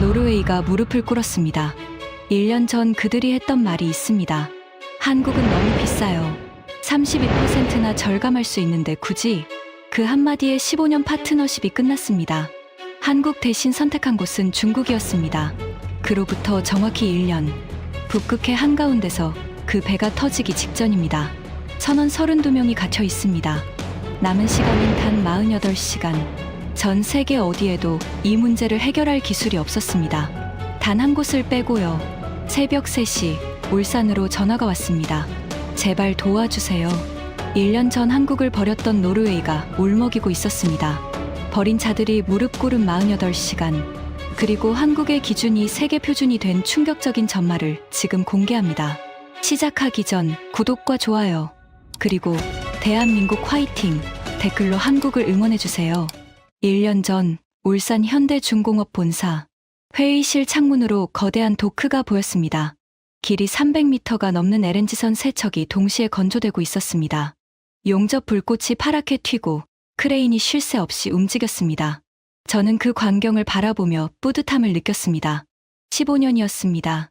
노르웨이가 무릎을 꿇었습니다. 1년 전 그들이 했던 말이 있습니다. 한국은 너무 비싸요. 32%나 절감할 수 있는데 굳이. 그 한마디에 15년 파트너십이 끝났습니다. 한국 대신 선택한 곳은 중국이었습니다. 그로부터 정확히 1년. 북극해 한가운데서 그 배가 터지기 직전입니다. 선원 32명이 갇혀 있습니다. 남은 시간은 단 48시간. 전 세계 어디에도 이 문제를 해결할 기술이 없었습니다. 단 한 곳을 빼고요. 새벽 3시 울산으로 전화가 왔습니다. 제발 도와주세요. 1년 전 한국을 버렸던 노르웨이가 울먹이고 있었습니다. 버린 자들이 무릎 꿇은 48시간. 그리고 한국의 기준이 세계 표준이 된 충격적인 전말을 지금 공개합니다. 시작하기 전 구독과 좋아요. 그리고 대한민국 화이팅! 댓글로 한국을 응원해주세요. 1년 전 울산 현대중공업 본사 회의실 창문으로 거대한 도크가 보였습니다. 길이 300m가 넘는 LNG선 3척이 동시에 건조되고 있었습니다. 용접 불꽃이 파랗게 튀고 크레인이 쉴 새 없이 움직였습니다. 저는 그 광경을 바라보며 뿌듯함을 느꼈습니다. 15년이었습니다.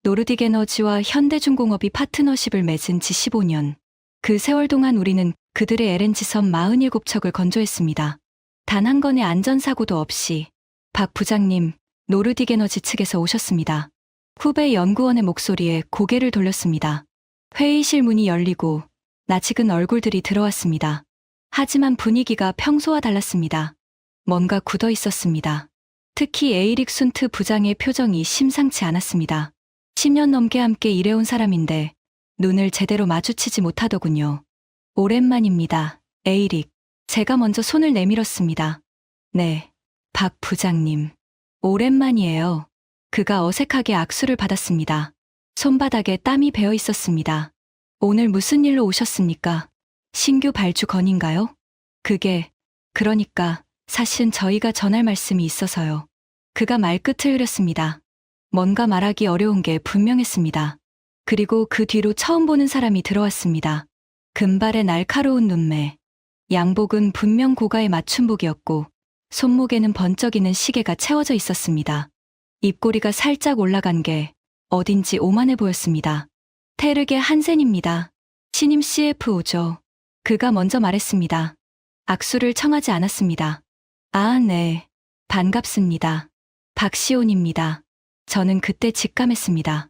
노르딕 에너지와 현대중공업이 파트너십을 맺은 지 15년. 그 세월 동안 우리는 그들의 LNG선 47척을 건조했습니다. 단 한 건의 안전사고도 없이. 박 부장님, 노르딕 에너지 측에서 오셨습니다. 후배 연구원의 목소리에 고개를 돌렸습니다. 회의실 문이 열리고 낯익은 얼굴들이 들어왔습니다. 하지만 분위기가 평소와 달랐습니다. 뭔가 굳어 있었습니다. 특히 에이릭 순트 부장의 표정이 심상치 않았습니다. 10년 넘게 함께 일해온 사람인데 눈을 제대로 마주치지 못하더군요. 오랜만입니다, 에이릭. 제가 먼저 손을 내밀었습니다. 네, 박 부장님. 오랜만이에요. 그가 어색하게 악수를 받았습니다. 손바닥에 땀이 배어 있었습니다. 오늘 무슨 일로 오셨습니까? 신규 발주 건인가요? 그러니까 사실은 저희가 전할 말씀이 있어서요. 그가 말끝을 흐렸습니다. 뭔가 말하기 어려운 게 분명했습니다. 그리고 그 뒤로 처음 보는 사람이 들어왔습니다. 금발의 날카로운 눈매. 양복은 분명 고가의 맞춤복이었고 손목에는 번쩍이는 시계가 채워져 있었습니다. 입꼬리가 살짝 올라간 게 어딘지 오만해 보였습니다. 테르게 한센입니다. 신임 CFO죠. 그가 먼저 말했습니다. 악수를 청하지 않았습니다. 아, 네. 반갑습니다. 박시온입니다. 저는 그때 직감했습니다.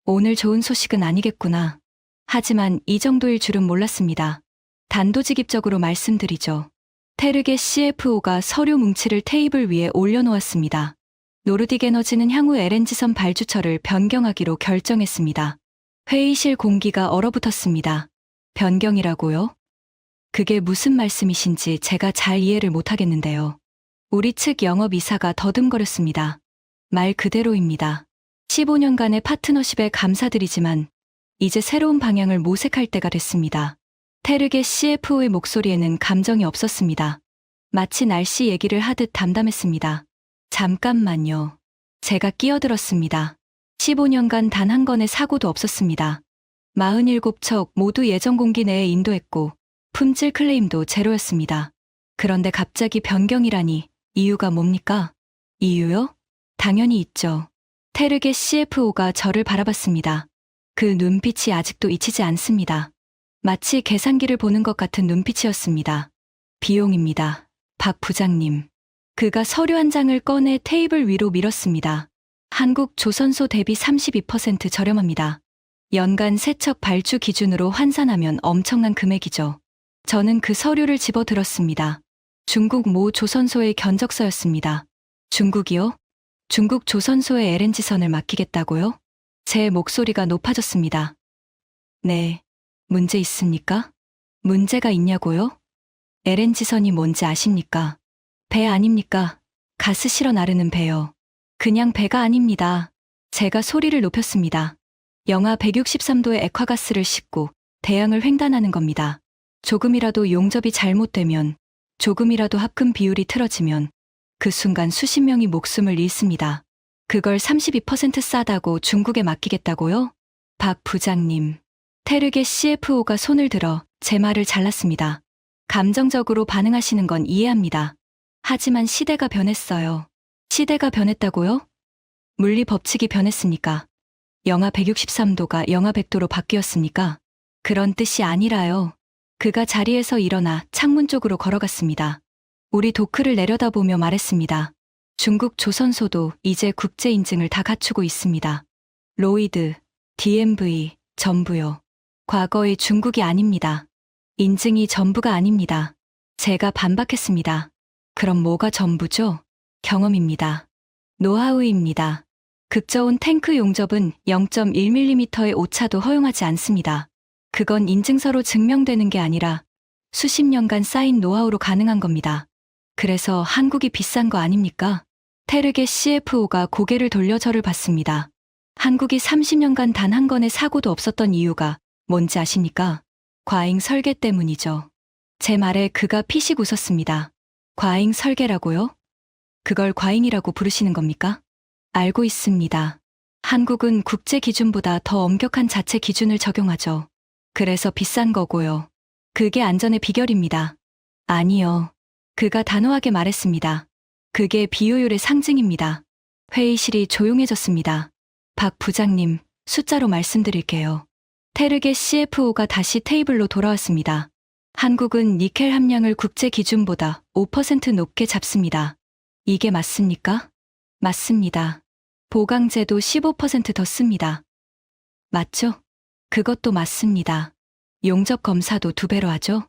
오늘 좋은 소식은 아니겠구나. 하지만 이 정도일 줄은 몰랐습니다. 단도직입적으로 말씀드리죠. 테르게 CFO가 서류 뭉치를 테이블 위에 올려놓았습니다. 노르딕 에너지는 향후 LNG선 발주처를 변경하기로 결정했습니다. 회의실 공기가 얼어붙었습니다. 변경이라고요? 그게 무슨 말씀이신지 제가 잘 이해를 못하겠는데요. 우리 측 영업이사가 더듬거렸습니다. 말 그대로입니다. 15년간의 파트너십에 감사드리지만 이제 새로운 방향을 모색할 때가 됐습니다. 테르게 CFO의 목소리에는 감정이 없었습니다. 마치 날씨 얘기를 하듯 담담했습니다. 잠깐만요. 제가 끼어들었습니다. 15년간 단 한 건의 사고도 없었습니다. 47척 모두 예정 공기 내에 인도했고 품질 클레임도 제로였습니다. 그런데 갑자기 변경이라니 이유가 뭡니까? 이유요? 당연히 있죠. 테르게 CFO가 저를 바라봤습니다. 그 눈빛이 아직도 잊히지 않습니다. 마치 계산기를 보는 것 같은 눈빛이었습니다. 비용입니다. 박 부장님. 그가 서류 한 장을 꺼내 테이블 위로 밀었습니다. 한국 조선소 대비 32% 저렴합니다. 연간 3척 발주 기준으로 환산하면 엄청난 금액이죠. 저는 그 서류를 집어들었습니다. 중국 모 조선소의 견적서였습니다. 중국이요? 중국 조선소에 LNG선을 맡기겠다고요? 제 목소리가 높아졌습니다. 네. 문제 있습니까? 문제가 있냐고요? LNG선이 뭔지 아십니까? 배 아닙니까? 가스 실어 나르는 배요. 그냥 배가 아닙니다. 제가 소리를 높였습니다. 영하 163도의 액화가스를 싣고 대양을 횡단하는 겁니다. 조금이라도 용접이 잘못되면, 조금이라도 합금 비율이 틀어지면 그 순간 수십 명이 목숨을 잃습니다. 그걸 32% 싸다고 중국에 맡기겠다고요? 박 부장님. 테르게 CFO가 손을 들어 제 말을 잘랐습니다. 감정적으로 반응하시는 건 이해합니다. 하지만 시대가 변했어요. 시대가 변했다고요? 물리 법칙이 변했습니까? 영하 163도가 영하 100도로 바뀌었습니까? 그런 뜻이 아니라요. 그가 자리에서 일어나 창문 쪽으로 걸어갔습니다. 우리 도크를 내려다보며 말했습니다. 중국 조선소도 이제 국제 인증을 다 갖추고 있습니다. 로이드, DMV, 전부요. 과거의 중국이 아닙니다. 인증이 전부가 아닙니다. 제가 반박했습니다. 그럼 뭐가 전부죠? 경험입니다. 노하우입니다. 극저온 탱크 용접은 0.1mm의 오차도 허용하지 않습니다. 그건 인증서로 증명되는 게 아니라 수십 년간 쌓인 노하우로 가능한 겁니다. 그래서 한국이 비싼 거 아닙니까? 테르게 CFO가 고개를 돌려 저를 봤습니다. 한국이 30년간 단 한 건의 사고도 없었던 이유가 뭔지 아십니까? 과잉 설계 때문이죠. 제 말에 그가 피식 웃었습니다. 과잉 설계라고요? 그걸 과잉이라고 부르시는 겁니까? 알고 있습니다. 한국은 국제 기준보다 더 엄격한 자체 기준을 적용하죠. 그래서 비싼 거고요. 그게 안전의 비결입니다. 아니요. 그가 단호하게 말했습니다. 그게 비효율의 상징입니다. 회의실이 조용해졌습니다. 박 부장님, 숫자로 말씀드릴게요. 테르게 CFO가 다시 테이블로 돌아왔습니다. 한국은 니켈 함량을 국제 기준보다 5% 높게 잡습니다. 이게 맞습니까? 맞습니다. 보강제도 15% 더 씁니다. 맞죠? 그것도 맞습니다. 용접 검사도 2배로 하죠?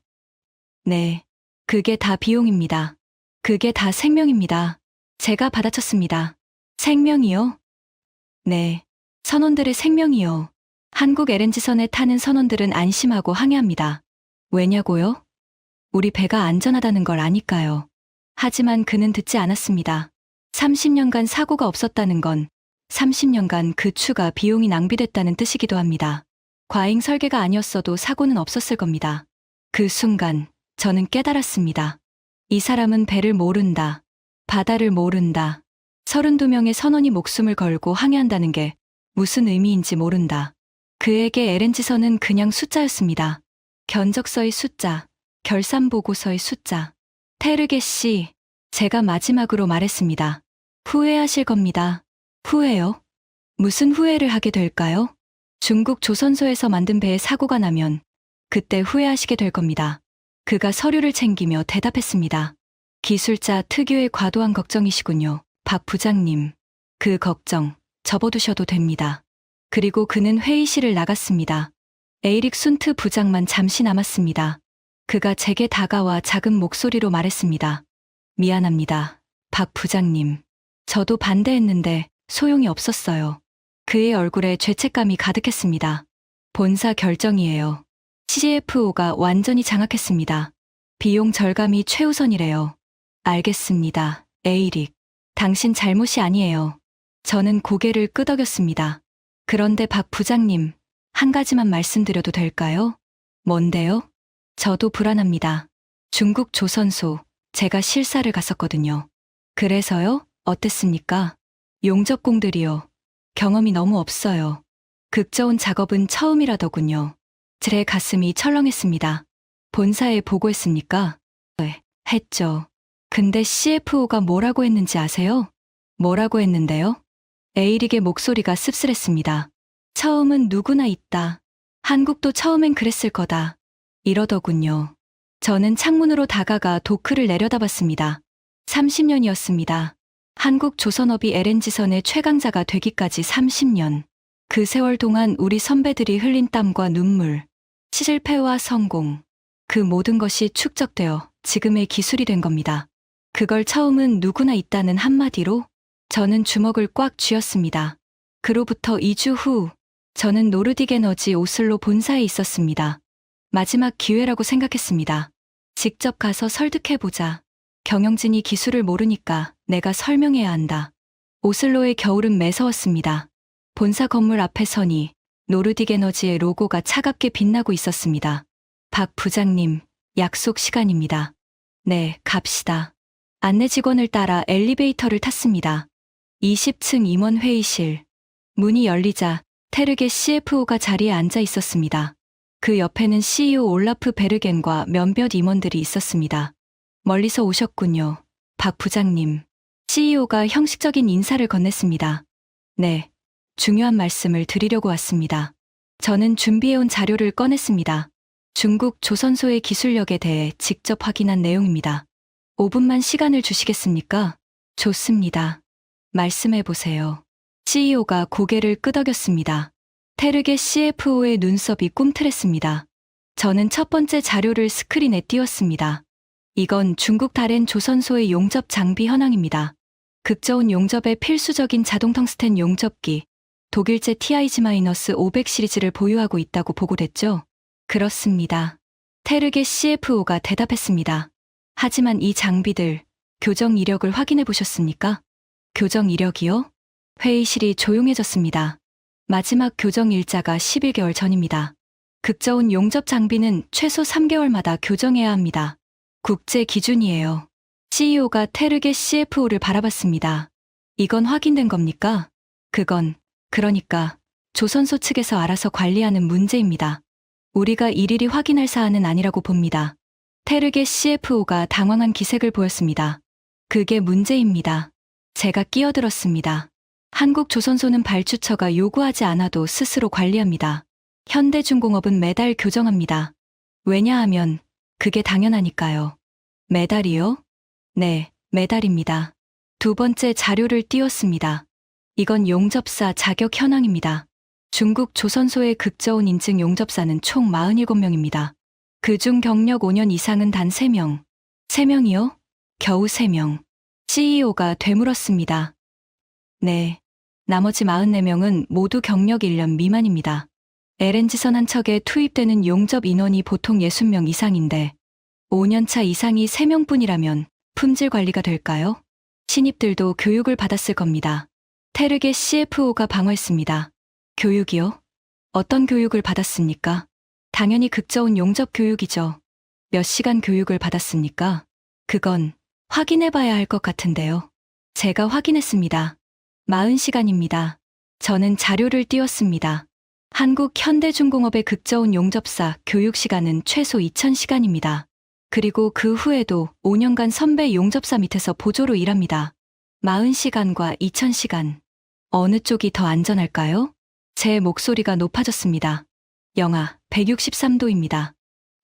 네. 그게 다 비용입니다. 그게 다 생명입니다. 제가 받아쳤습니다. 생명이요? 네. 선원들의 생명이요. 한국 LNG선에 타는 선원들은 안심하고 항해합니다. 왜냐고요? 우리 배가 안전하다는 걸 아니까요. 하지만 그는 듣지 않았습니다. 30년간 사고가 없었다는 건 30년간 그 추가 비용이 낭비됐다는 뜻이기도 합니다. 과잉 설계가 아니었어도 사고는 없었을 겁니다. 그 순간 저는 깨달았습니다. 이 사람은 배를 모른다. 바다를 모른다. 32명의 선원이 목숨을 걸고 항해한다는 게 무슨 의미인지 모른다. 그에게 LNG선은 그냥 숫자였습니다. 견적서의 숫자, 결산보고서의 숫자. 테르게 씨, 제가 마지막으로 말했습니다. 후회하실 겁니다. 후회요? 무슨 후회를 하게 될까요? 중국 조선소에서 만든 배에 사고가 나면 그때 후회하시게 될 겁니다. 그가 서류를 챙기며 대답했습니다. 기술자 특유의 과도한 걱정이시군요. 박 부장님. 그 걱정 접어두셔도 됩니다. 그리고 그는 회의실을 나갔습니다. 에이릭 순트 부장만 잠시 남았습니다. 그가 제게 다가와 작은 목소리로 말했습니다. 미안합니다. 박 부장님. 저도 반대했는데 소용이 없었어요. 그의 얼굴에 죄책감이 가득했습니다. 본사 결정이에요. CFO가 완전히 장악했습니다. 비용 절감이 최우선이래요. 알겠습니다. 에이릭. 당신 잘못이 아니에요. 저는 고개를 끄덕였습니다. 그런데 박 부장님, 한 가지만 말씀드려도 될까요? 뭔데요? 저도 불안합니다. 중국 조선소, 제가 실사를 갔었거든요. 그래서요? 어땠습니까? 용접공들이요. 경험이 너무 없어요. 극저온 작업은 처음이라더군요. 제 가슴이 철렁했습니다. 본사에 보고했습니까? 네, 했죠. 근데 CFO가 뭐라고 했는지 아세요? 뭐라고 했는데요? 에이릭의 목소리가 씁쓸했습니다. 처음은 누구나 있다. 한국도 처음엔 그랬을 거다. 이러더군요. 저는 창문으로 다가가 도크를 내려다봤습니다. 30년이었습니다. 한국 조선업이 LNG선의 최강자가 되기까지 30년. 그 세월 동안 우리 선배들이 흘린 땀과 눈물, 실패와 성공, 그 모든 것이 축적되어 지금의 기술이 된 겁니다. 그걸 처음은 누구나 있다는 한마디로 저는 주먹을 꽉 쥐었습니다. 그로부터 2주 후 저는 노르딕 에너지 오슬로 본사에 있었습니다. 마지막 기회라고 생각했습니다. 직접 가서 설득해보자. 경영진이 기술을 모르니까 내가 설명해야 한다. 오슬로의 겨울은 매서웠습니다. 본사 건물 앞에 서니 노르딕 에너지의 로고가 차갑게 빛나고 있었습니다. 박 부장님, 약속 시간입니다. 네, 갑시다. 안내 직원을 따라 엘리베이터를 탔습니다. 20층 임원 회의실. 문이 열리자 테르게 CFO가 자리에 앉아 있었습니다. 그 옆에는 CEO 올라프 베르겐과 몇몇 임원들이 있었습니다. 멀리서 오셨군요. 박 부장님. CEO가 형식적인 인사를 건넸습니다. 네, 중요한 말씀을 드리려고 왔습니다. 저는 준비해온 자료를 꺼냈습니다. 중국 조선소의 기술력에 대해 직접 확인한 내용입니다. 5분만 시간을 주시겠습니까? 좋습니다. 말씀해 보세요. CEO가 고개를 끄덕였습니다. 테르게 CFO의 눈썹이 꿈틀했습니다. 저는 첫 번째 자료를 스크린에 띄웠습니다. 이건 중국 다롄 조선소의 용접 장비 현황입니다. 극저온 용접의 필수적인 자동 텅스텐 용접기, 독일제 TIG-500 시리즈를 보유하고 있다고 보고됐죠? 그렇습니다. 테르게 CFO가 대답했습니다. 하지만 이 장비들, 교정 이력을 확인해 보셨습니까? 교정 이력이요? 회의실이 조용해졌습니다. 마지막 교정 일자가 11개월 전입니다. 극저온 용접 장비는 최소 3개월마다 교정해야 합니다. 국제 기준이에요. CEO가 테르게 CFO를 바라봤습니다. 이건 확인된 겁니까? 그러니까 조선소 측에서 알아서 관리하는 문제입니다. 우리가 일일이 확인할 사안은 아니라고 봅니다. 테르게 CFO가 당황한 기색을 보였습니다. 그게 문제입니다. 제가 끼어들었습니다. 한국 조선소는 발주처가 요구하지 않아도 스스로 관리합니다. 현대중공업은 매달 교정합니다. 왜냐하면 그게 당연하니까요. 매달이요? 네, 매달입니다. 두 번째 자료를 띄웠습니다. 이건 용접사 자격 현황입니다. 중국 조선소의 극저온 인증 용접사는 총 47명입니다. 그중 경력 5년 이상은 단 3명. 3명이요? 겨우 3명. CEO가 되물었습니다. 네. 나머지 44명은 모두 경력 1년 미만입니다. LNG선 한 척에 투입되는 용접 인원이 보통 60명 이상인데 5년차 이상이 3명뿐이라면 품질 관리가 될까요? 신입들도 교육을 받았을 겁니다. 테르게 CFO가 방어했습니다. 교육이요? 어떤 교육을 받았습니까? 당연히 극저온 용접 교육이죠. 몇 시간 교육을 받았습니까? 그건 확인해봐야 할 것 같은데요. 제가 확인했습니다. 40시간입니다. 저는 자료를 띄웠습니다. 한국 현대중공업의 극저온 용접사 교육 시간은 최소 2000시간입니다. 그리고 그 후에도 5년간 선배 용접사 밑에서 보조로 일합니다. 40시간과 2000시간. 어느 쪽이 더 안전할까요? 제 목소리가 높아졌습니다. 영하 163도입니다.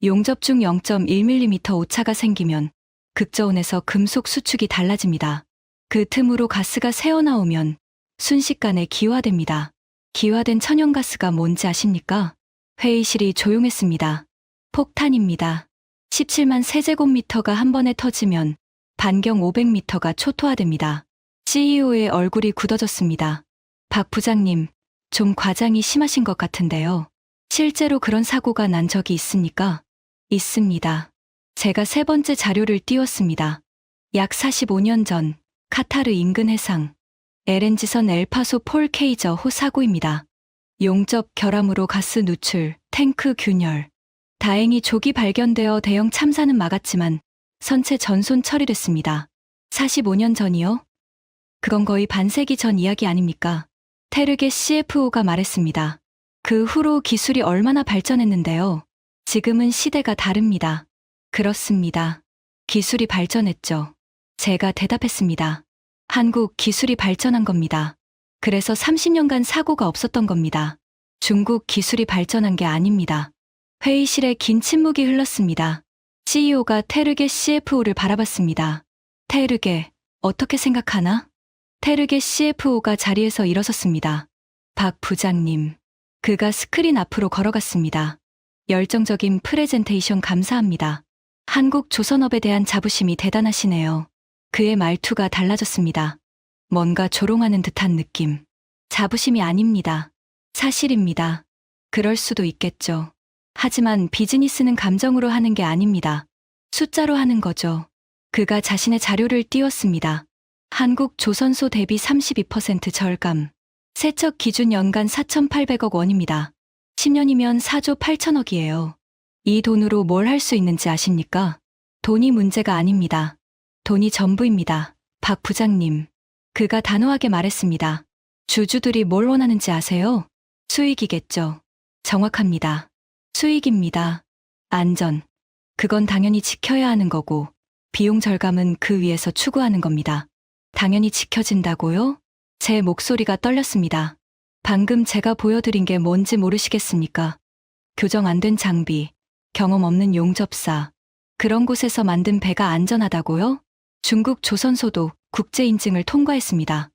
용접 중 0.1mm 오차가 생기면 극저온에서 금속 수축이 달라집니다. 그 틈으로 가스가 새어나오면 순식간에 기화됩니다. 기화된 천연가스가 뭔지 아십니까? 회의실이 조용했습니다. 폭탄입니다. 17만 세제곱미터가 한 번에 터지면 반경 500m가 초토화됩니다. CEO의 얼굴이 굳어졌습니다. 박 부장님, 좀 과장이 심하신 것 같은데요. 실제로 그런 사고가 난 적이 있습니까? 있습니다. 제가 세 번째 자료를 띄웠습니다. 약 45년 전 카타르 인근 해상 LNG선 엘파소 폴 케이저 호 사고입니다. 용접 결함으로 가스 누출, 탱크 균열. 다행히 조기 발견되어 대형 참사는 막았지만 선체 전손 처리됐습니다. 45년 전이요? 그건 거의 반세기 전 이야기 아닙니까? 테르게 CFO가 말했습니다. 그 후로 기술이 얼마나 발전했는데요. 지금은 시대가 다릅니다. 그렇습니다. 기술이 발전했죠. 제가 대답했습니다. 한국 기술이 발전한 겁니다. 그래서 30년간 사고가 없었던 겁니다. 중국 기술이 발전한 게 아닙니다. 회의실에 긴 침묵이 흘렀습니다. CEO가 테르게 CFO를 바라봤습니다. 테르게, 어떻게 생각하나? 테르게 CFO가 자리에서 일어섰습니다. 박 부장님. 그가 스크린 앞으로 걸어갔습니다. 열정적인 프레젠테이션 감사합니다. 한국 조선업에 대한 자부심이 대단하시네요. 그의 말투가 달라졌습니다. 뭔가 조롱하는 듯한 느낌. 자부심이 아닙니다. 사실입니다. 그럴 수도 있겠죠. 하지만 비즈니스는 감정으로 하는 게 아닙니다. 숫자로 하는 거죠. 그가 자신의 자료를 띄웠습니다. 한국 조선소 대비 32% 절감. 세척 기준 연간 4,800억 원입니다. 10년이면 4조 8천억이에요. 이 돈으로 뭘 할 수 있는지 아십니까? 돈이 문제가 아닙니다. 돈이 전부입니다. 박 부장님. 그가 단호하게 말했습니다. 주주들이 뭘 원하는지 아세요? 수익이겠죠. 정확합니다. 수익입니다. 안전. 그건 당연히 지켜야 하는 거고, 비용 절감은 그 위에서 추구하는 겁니다. 당연히 지켜진다고요? 제 목소리가 떨렸습니다. 방금 제가 보여드린 게 뭔지 모르시겠습니까? 교정 안 된 장비, 경험 없는 용접사, 그런 곳에서 만든 배가 안전하다고요? 중국 조선소도 국제 인증을 통과했습니다.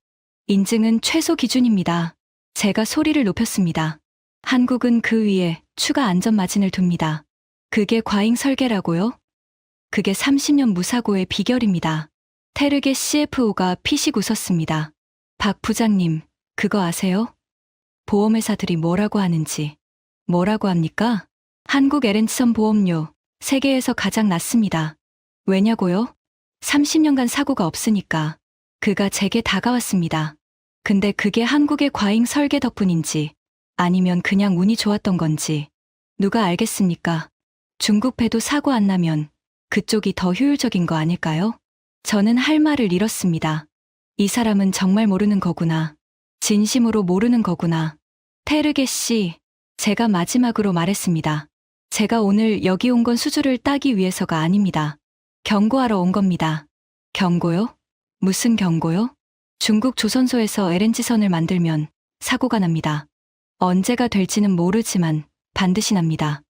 인증은 최소 기준입니다. 제가 소리를 높였습니다. 한국은 그 위에 추가 안전 마진을 둡니다. 그게 과잉 설계라고요? 그게 30년 무사고의 비결입니다. 테르게 CFO가 피식 웃었습니다. 박 부장님, 그거 아세요? 보험회사들이 뭐라고 하는지. 뭐라고 합니까? 한국 LNG선 보험료, 세계에서 가장 낮습니다. 왜냐고요? 30년간 사고가 없으니까. 그가 제게 다가왔습니다. 근데 그게 한국의 과잉 설계 덕분인지, 아니면 그냥 운이 좋았던 건지, 누가 알겠습니까? 중국 배도 사고 안 나면 그쪽이 더 효율적인 거 아닐까요? 저는 할 말을 잃었습니다. 이 사람은 정말 모르는 거구나. 진심으로 모르는 거구나. 테르게 씨, 제가 마지막으로 말했습니다. 제가 오늘 여기 온 건 수주를 따기 위해서가 아닙니다. 경고하러 온 겁니다. 경고요? 무슨 경고요? 중국 조선소에서 LNG선을 만들면 사고가 납니다. 언제가 될지는 모르지만 반드시 납니다.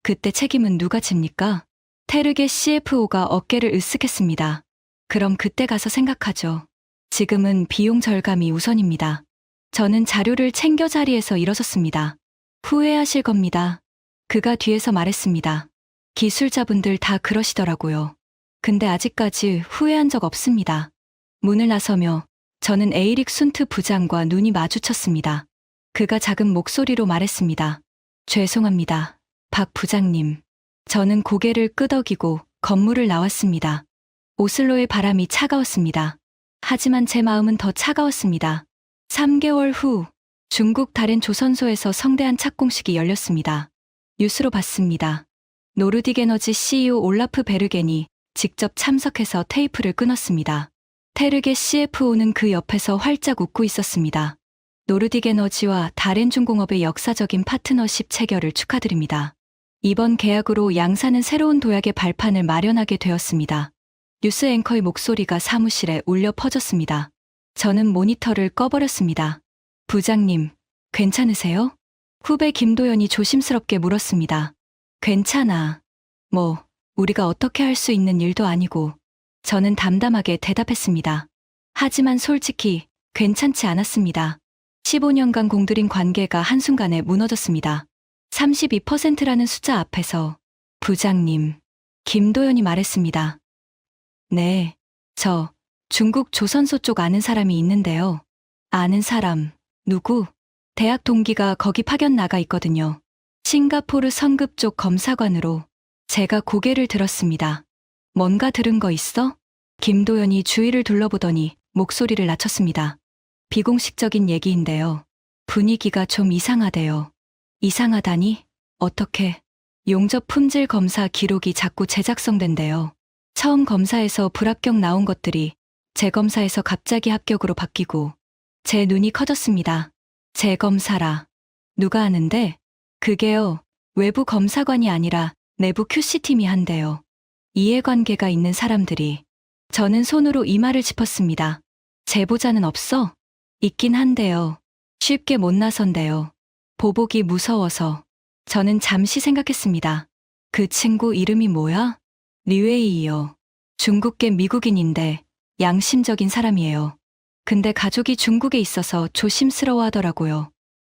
그때 책임은 누가 집니까? 테르게 CFO가 어깨를 으쓱했습니다. 그럼 그때 가서 생각하죠. 지금은 비용 절감이 우선입니다. 저는 자료를 챙겨 자리에서 일어섰습니다. 후회하실 겁니다. 그가 뒤에서 말했습니다. 기술자분들 다 그러시더라고요. 근데 아직까지 후회한 적 없습니다. 문을 나서며 저는 에이릭 순트 부장과 눈이 마주쳤습니다. 그가 작은 목소리로 말했습니다. 죄송합니다. 박 부장님. 저는 고개를 끄덕이고 건물을 나왔습니다. 오슬로의 바람이 차가웠습니다. 하지만 제 마음은 더 차가웠습니다. 3개월 후 중국 다른 조선소에서 성대한 착공식이 열렸습니다. 뉴스로 봤습니다. 노르딕 에너지 CEO 올라프 베르겐이 직접 참석해서 테이프를 끊었습니다. 테르게 CFO는 그 옆에서 활짝 웃고 있었습니다. 노르딕 에너지와 다렌중공업의 역사적인 파트너십 체결을 축하드립니다. 이번 계약으로 양사는 새로운 도약의 발판을 마련하게 되었습니다. 뉴스 앵커의 목소리가 사무실에 울려 퍼졌습니다. 저는 모니터를 꺼버렸습니다. 부장님, 괜찮으세요? 후배 김도연이 조심스럽게 물었습니다. 괜찮아. 뭐, 우리가 어떻게 할 수 있는 일도 아니고. 저는 담담하게 대답했습니다. 하지만 솔직히 괜찮지 않았습니다. 15년간 공들인 관계가 한순간에 무너졌습니다. 32%라는 숫자 앞에서 부장님, 김도연이 말했습니다. 네, 저 중국 조선소 쪽 아는 사람이 있는데요. 아는 사람, 누구? 대학 동기가 거기 파견 나가 있거든요. 싱가포르 성급 쪽 검사관으로. 제가 고개를 들었습니다. 뭔가 들은 거 있어? 김도연이 주위를 둘러보더니 목소리를 낮췄습니다. 비공식적인 얘기인데요. 분위기가 좀 이상하대요. 이상하다니? 어떻게? 용접 품질 검사 기록이 자꾸 재작성된대요. 처음 검사에서 불합격 나온 것들이 재검사에서 갑자기 합격으로 바뀌고. 제 눈이 커졌습니다. 재검사라. 누가 하는데? 그게요, 외부 검사관이 아니라 내부 QC팀이 한대요. 이해관계가 있는 사람들이. 저는 손으로 이마를 짚었습니다. 제보자는 없어? 있긴 한데요. 쉽게 못 나선대요. 보복이 무서워서. 저는 잠시 생각했습니다. 그 친구 이름이 뭐야? 리웨이요. 중국계 미국인인데 양심적인 사람이에요. 근데 가족이 중국에 있어서 조심스러워 하더라고요.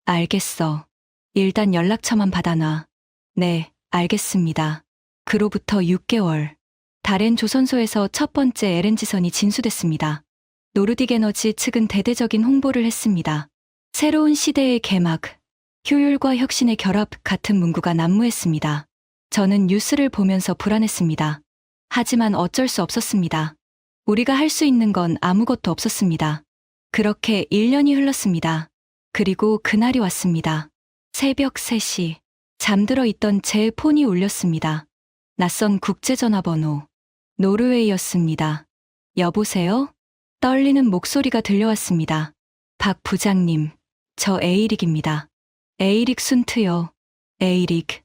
알겠어. 일단 연락처만 받아놔. 네, 알겠습니다. 그로부터 6개월. 다렌 조선소에서 첫 번째 LNG선이 진수됐습니다. 노르딕 에너지 측은 대대적인 홍보를 했습니다. 새로운 시대의 개막, 효율과 혁신의 결합 같은 문구가 난무했습니다. 저는 뉴스를 보면서 불안했습니다. 하지만 어쩔 수 없었습니다. 우리가 할 수 있는 건 아무것도 없었습니다. 그렇게 1년이 흘렀습니다. 그리고 그날이 왔습니다. 새벽 3시. 잠들어 있던 제 폰이 울렸습니다. 낯선 국제전화번호. 노르웨이였습니다. 여보세요? 떨리는 목소리가 들려왔습니다. 박 부장님, 저 에이릭입니다. 에이릭 순트요. 에이릭,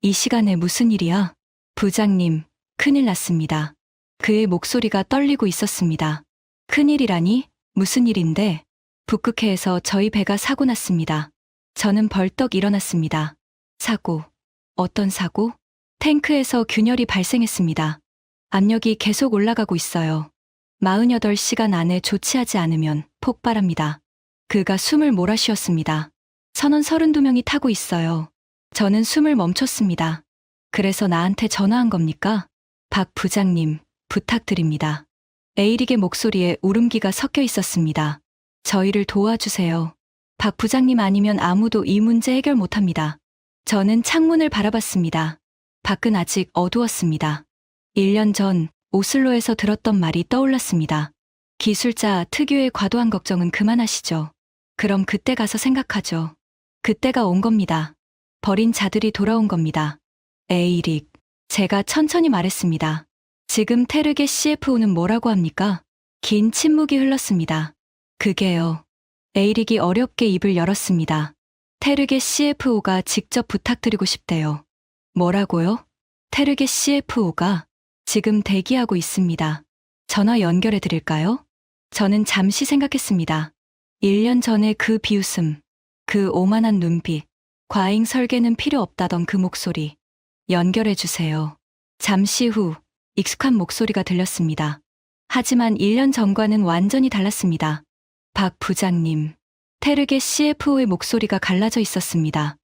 이 시간에 무슨 일이야? 부장님, 큰일 났습니다. 그의 목소리가 떨리고 있었습니다. 큰일이라니? 무슨 일인데? 북극해에서 저희 배가 사고 났습니다. 저는 벌떡 일어났습니다. 사고. 어떤 사고? 탱크에서 균열이 발생했습니다. 압력이 계속 올라가고 있어요. 48시간 안에 조치하지 않으면 폭발합니다. 그가 숨을 몰아쉬었습니다. 선원 32명이 타고 있어요. 저는 숨을 멈췄습니다. 그래서 나한테 전화한 겁니까? 박 부장님, 부탁드립니다. 에이릭의 목소리에 울음기가 섞여 있었습니다. 저희를 도와주세요. 박 부장님 아니면 아무도 이 문제 해결 못합니다. 저는 창문을 바라봤습니다. 밖은 아직 어두웠습니다. 1년 전 오슬로에서 들었던 말이 떠올랐습니다. 기술자 특유의 과도한 걱정은 그만하시죠. 그럼 그때 가서 생각하죠. 그때가 온 겁니다. 버린 자들이 돌아온 겁니다. 에이릭, 제가 천천히 말했습니다. 지금 테르게 CFO는 뭐라고 합니까? 긴 침묵이 흘렀습니다. 그게요. 에이릭이 어렵게 입을 열었습니다. 테르게 CFO가 직접 부탁드리고 싶대요. 뭐라고요? 테르게 CFO가 지금 대기하고 있습니다. 전화 연결해 드릴까요? 저는 잠시 생각했습니다. 1년 전에 그 비웃음, 그 오만한 눈빛, 과잉 설계는 필요 없다던 그 목소리. 연결해 주세요. 잠시 후 익숙한 목소리가 들렸습니다. 하지만 1년 전과는 완전히 달랐습니다. 박 부장님, 테르게 CFO의 목소리가 갈라져 있었습니다.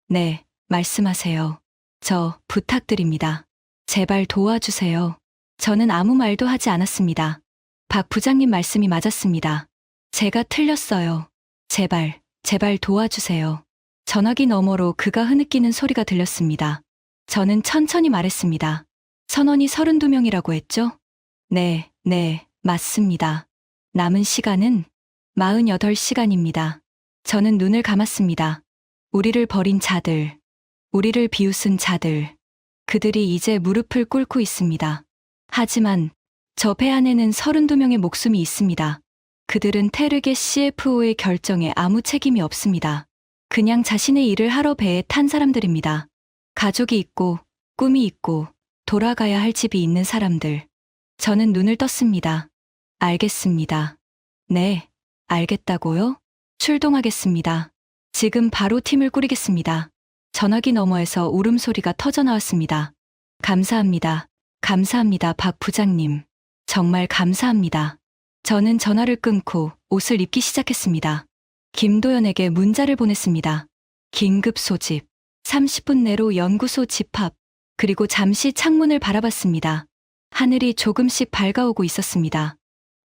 네, 말씀하세요. 저 부탁드립니다. 제발 도와주세요. 저는 아무 말도 하지 않았습니다. 박 부장님 말씀이 맞았습니다. 제가 틀렸어요. 제발, 제발 도와주세요. 전화기 너머로 그가 흐느끼는 소리가 들렸습니다. 저는 천천히 말했습니다. 선원이 32명이라고 했죠? 네, 맞습니다. 남은 시간은 48시간입니다. 저는 눈을 감았습니다. 우리를 버린 자들, 우리를 비웃은 자들, 그들이 이제 무릎을 꿇고 있습니다. 하지만 저 배 안에는 32명의 목숨이 있습니다. 그들은 테르게 CFO의 결정에 아무 책임이 없습니다. 그냥 자신의 일을 하러 배에 탄 사람들입니다. 가족이 있고, 꿈이 있고, 돌아가야 할 집이 있는 사람들. 저는 눈을 떴습니다. 알겠습니다. 네, 알겠다고요? 출동하겠습니다. 지금 바로 팀을 꾸리겠습니다. 전화기 너머에서 울음소리가 터져나왔습니다. 감사합니다. 감사합니다, 박 부장님. 정말 감사합니다. 저는 전화를 끊고 옷을 입기 시작했습니다. 김도연에게 문자를 보냈습니다. 긴급 소집. 30분 내로 연구소 집합. 그리고 잠시 창문을 바라봤습니다. 하늘이 조금씩 밝아오고 있었습니다.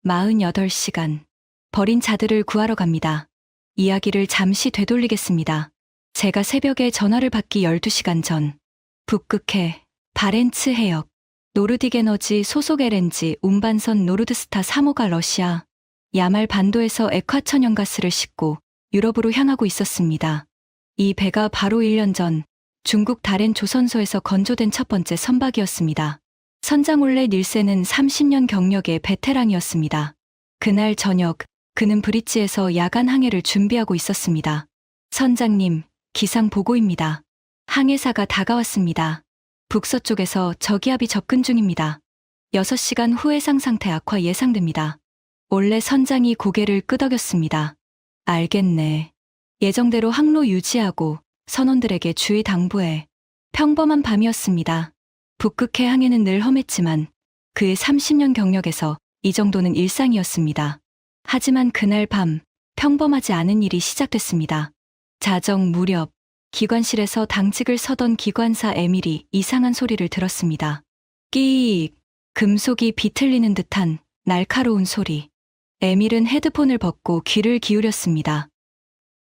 48시간. 버린 자들을 구하러 갑니다. 이야기를 잠시 되돌리겠습니다. 제가 새벽에 전화를 받기 12시간 전. 북극해, 바렌츠 해역, 노르딕 에너지 소속 LNG 운반선 노르드스타 3호가 러시아, 야말 반도에서 액화천연가스를 싣고 유럽으로 향하고 있었습니다. 이 배가 바로 1년 전 중국 다롄 조선소에서 건조된 첫 번째 선박이었습니다. 선장 올레 닐센은 30년 경력의 베테랑이었습니다. 그날 저녁, 그는 브릿지에서 야간 항해를 준비하고 있었습니다. 선장님, 기상 보고입니다. 항해사가 다가왔습니다. 북서쪽에서 저기압이 접근 중입니다. 6시간 후 해상 상태 악화 예상됩니다. 올레 선장이 고개를 끄덕였습니다. 알겠네. 예정대로 항로 유지하고 선원들에게 주의 당부해. 평범한 밤이었습니다. 북극해 항해는 늘 험했지만 그의 30년 경력에서 이 정도는 일상이었습니다. 하지만 그날 밤 평범하지 않은 일이 시작됐습니다. 자정 무렵 기관실에서 당직을 서던 기관사 에밀이 이상한 소리를 들었습니다. 끼익, 금속이 비틀리는 듯한 날카로운 소리. 에밀은 헤드폰을 벗고 귀를 기울였습니다.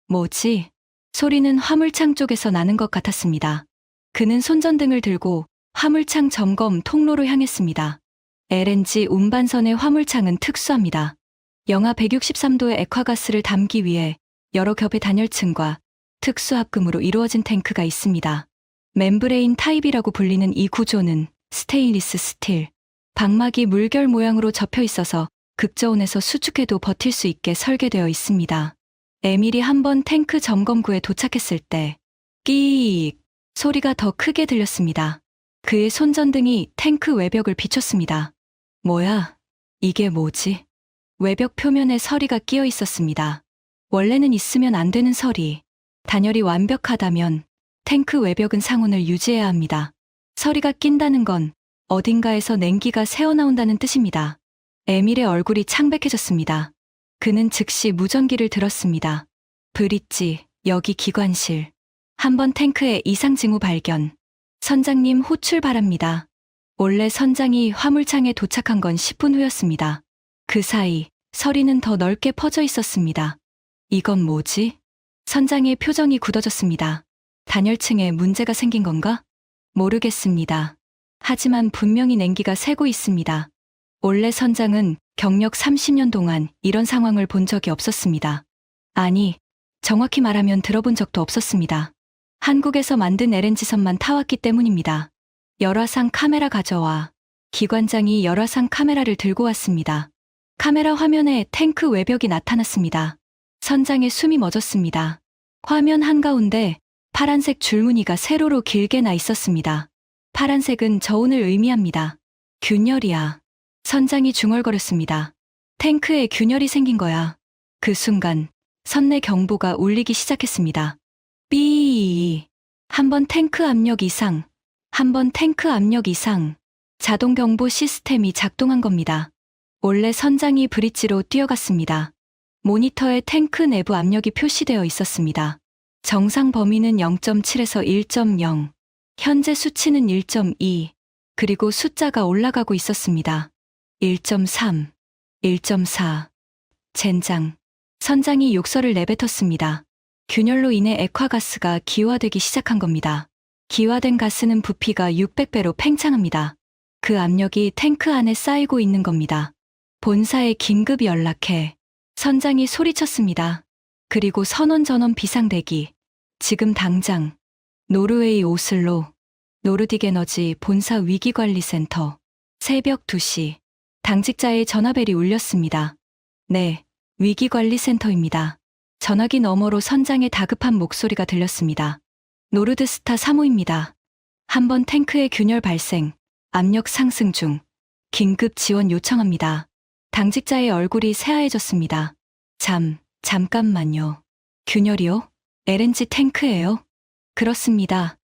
뭐지? 소리는 화물창 쪽에서 나는 것 같았습니다. 그는 손전등을 들고 화물창 점검 통로로 향했습니다. LNG 운반선의 화물창은 특수합니다. 영하 163도의 액화가스를 담기 위해 여러 겹의 단열층과 특수합금으로 이루어진 탱크가 있습니다. 멤브레인 타입이라고 불리는 이 구조는 스테인리스 스틸, 방막이 물결 모양으로 접혀 있어서 극저온에서 수축해도 버틸 수 있게 설계되어 있습니다. 에밀이 한번 탱크 점검구에 도착했을 때 끼익 소리가 더 크게 들렸습니다. 그의 손전등이 탱크 외벽을 비췄습니다. 뭐야? 이게 뭐지? 외벽 표면에 서리가 끼어 있었습니다. 원래는 있으면 안 되는 설이. 단열이 완벽하다면 탱크 외벽은 상온을 유지해야 합니다. 서리가 낀다는 건 어딘가에서 냉기가 새어나온다는 뜻입니다. 에밀의 얼굴이 창백해졌습니다. 그는 즉시 무전기를 들었습니다. 브릿지, 여기 기관실. 한번 탱크의 이상 징후 발견. 선장님 호출 바랍니다. 원래 선장이 화물창에 도착한 건 10분 후였습니다. 그 사이 서리는 더 넓게 퍼져 있었습니다. 이건 뭐지? 선장의 표정이 굳어졌습니다. 단열층에 문제가 생긴 건가? 모르겠습니다. 하지만 분명히 냉기가 새고 있습니다. 원래 선장은 경력 30년 동안 이런 상황을 본 적이 없었습니다. 아니, 정확히 말하면 들어본 적도 없었습니다. 한국에서 만든 LNG선만 타왔기 때문입니다. 열화상 카메라 가져와. 기관장이 열화상 카메라를 들고 왔습니다. 카메라 화면에 탱크 외벽이 나타났습니다. 선장의 숨이 멎었습니다. 화면 한가운데 파란색 줄무늬가 세로로 길게 나 있었습니다. 파란색은 저온을 의미합니다. 균열이야. 선장이 중얼거렸습니다. 탱크에 균열이 생긴 거야. 그 순간 선내 경보가 울리기 시작했습니다. 삐. 한번 탱크 압력 이상. 한번 탱크 압력 이상. 자동 경보 시스템이 작동한 겁니다. 원래 선장이 브릿지로 뛰어갔습니다. 모니터에 탱크 내부 압력이 표시되어 있었습니다. 정상 범위는 0.7에서 1.0. 현재 수치는 1.2. 그리고 숫자가 올라가고 있었습니다. 1.3. 1.4. 젠장. 선장이 욕설을 내뱉었습니다. 균열로 인해 액화가스가 기화되기 시작한 겁니다. 기화된 가스는 부피가 600배로 팽창합니다. 그 압력이 탱크 안에 쌓이고 있는 겁니다. 본사에 긴급 연락해. 선장이 소리쳤습니다. 그리고 선원 전원 비상대기. 지금 당장. 노르웨이 오슬로. 노르딕 에너지 본사 위기관리센터. 새벽 2시. 당직자의 전화벨이 울렸습니다. 네, 위기관리센터입니다. 전화기 너머로 선장의 다급한 목소리가 들렸습니다. 노르드스타 3호입니다. 한번 탱크의 균열 발생, 압력 상승 중. 긴급 지원 요청합니다. 당직자의 얼굴이 새하얘졌습니다. 잠깐만요. 균열이요? LNG 탱크예요? 그렇습니다.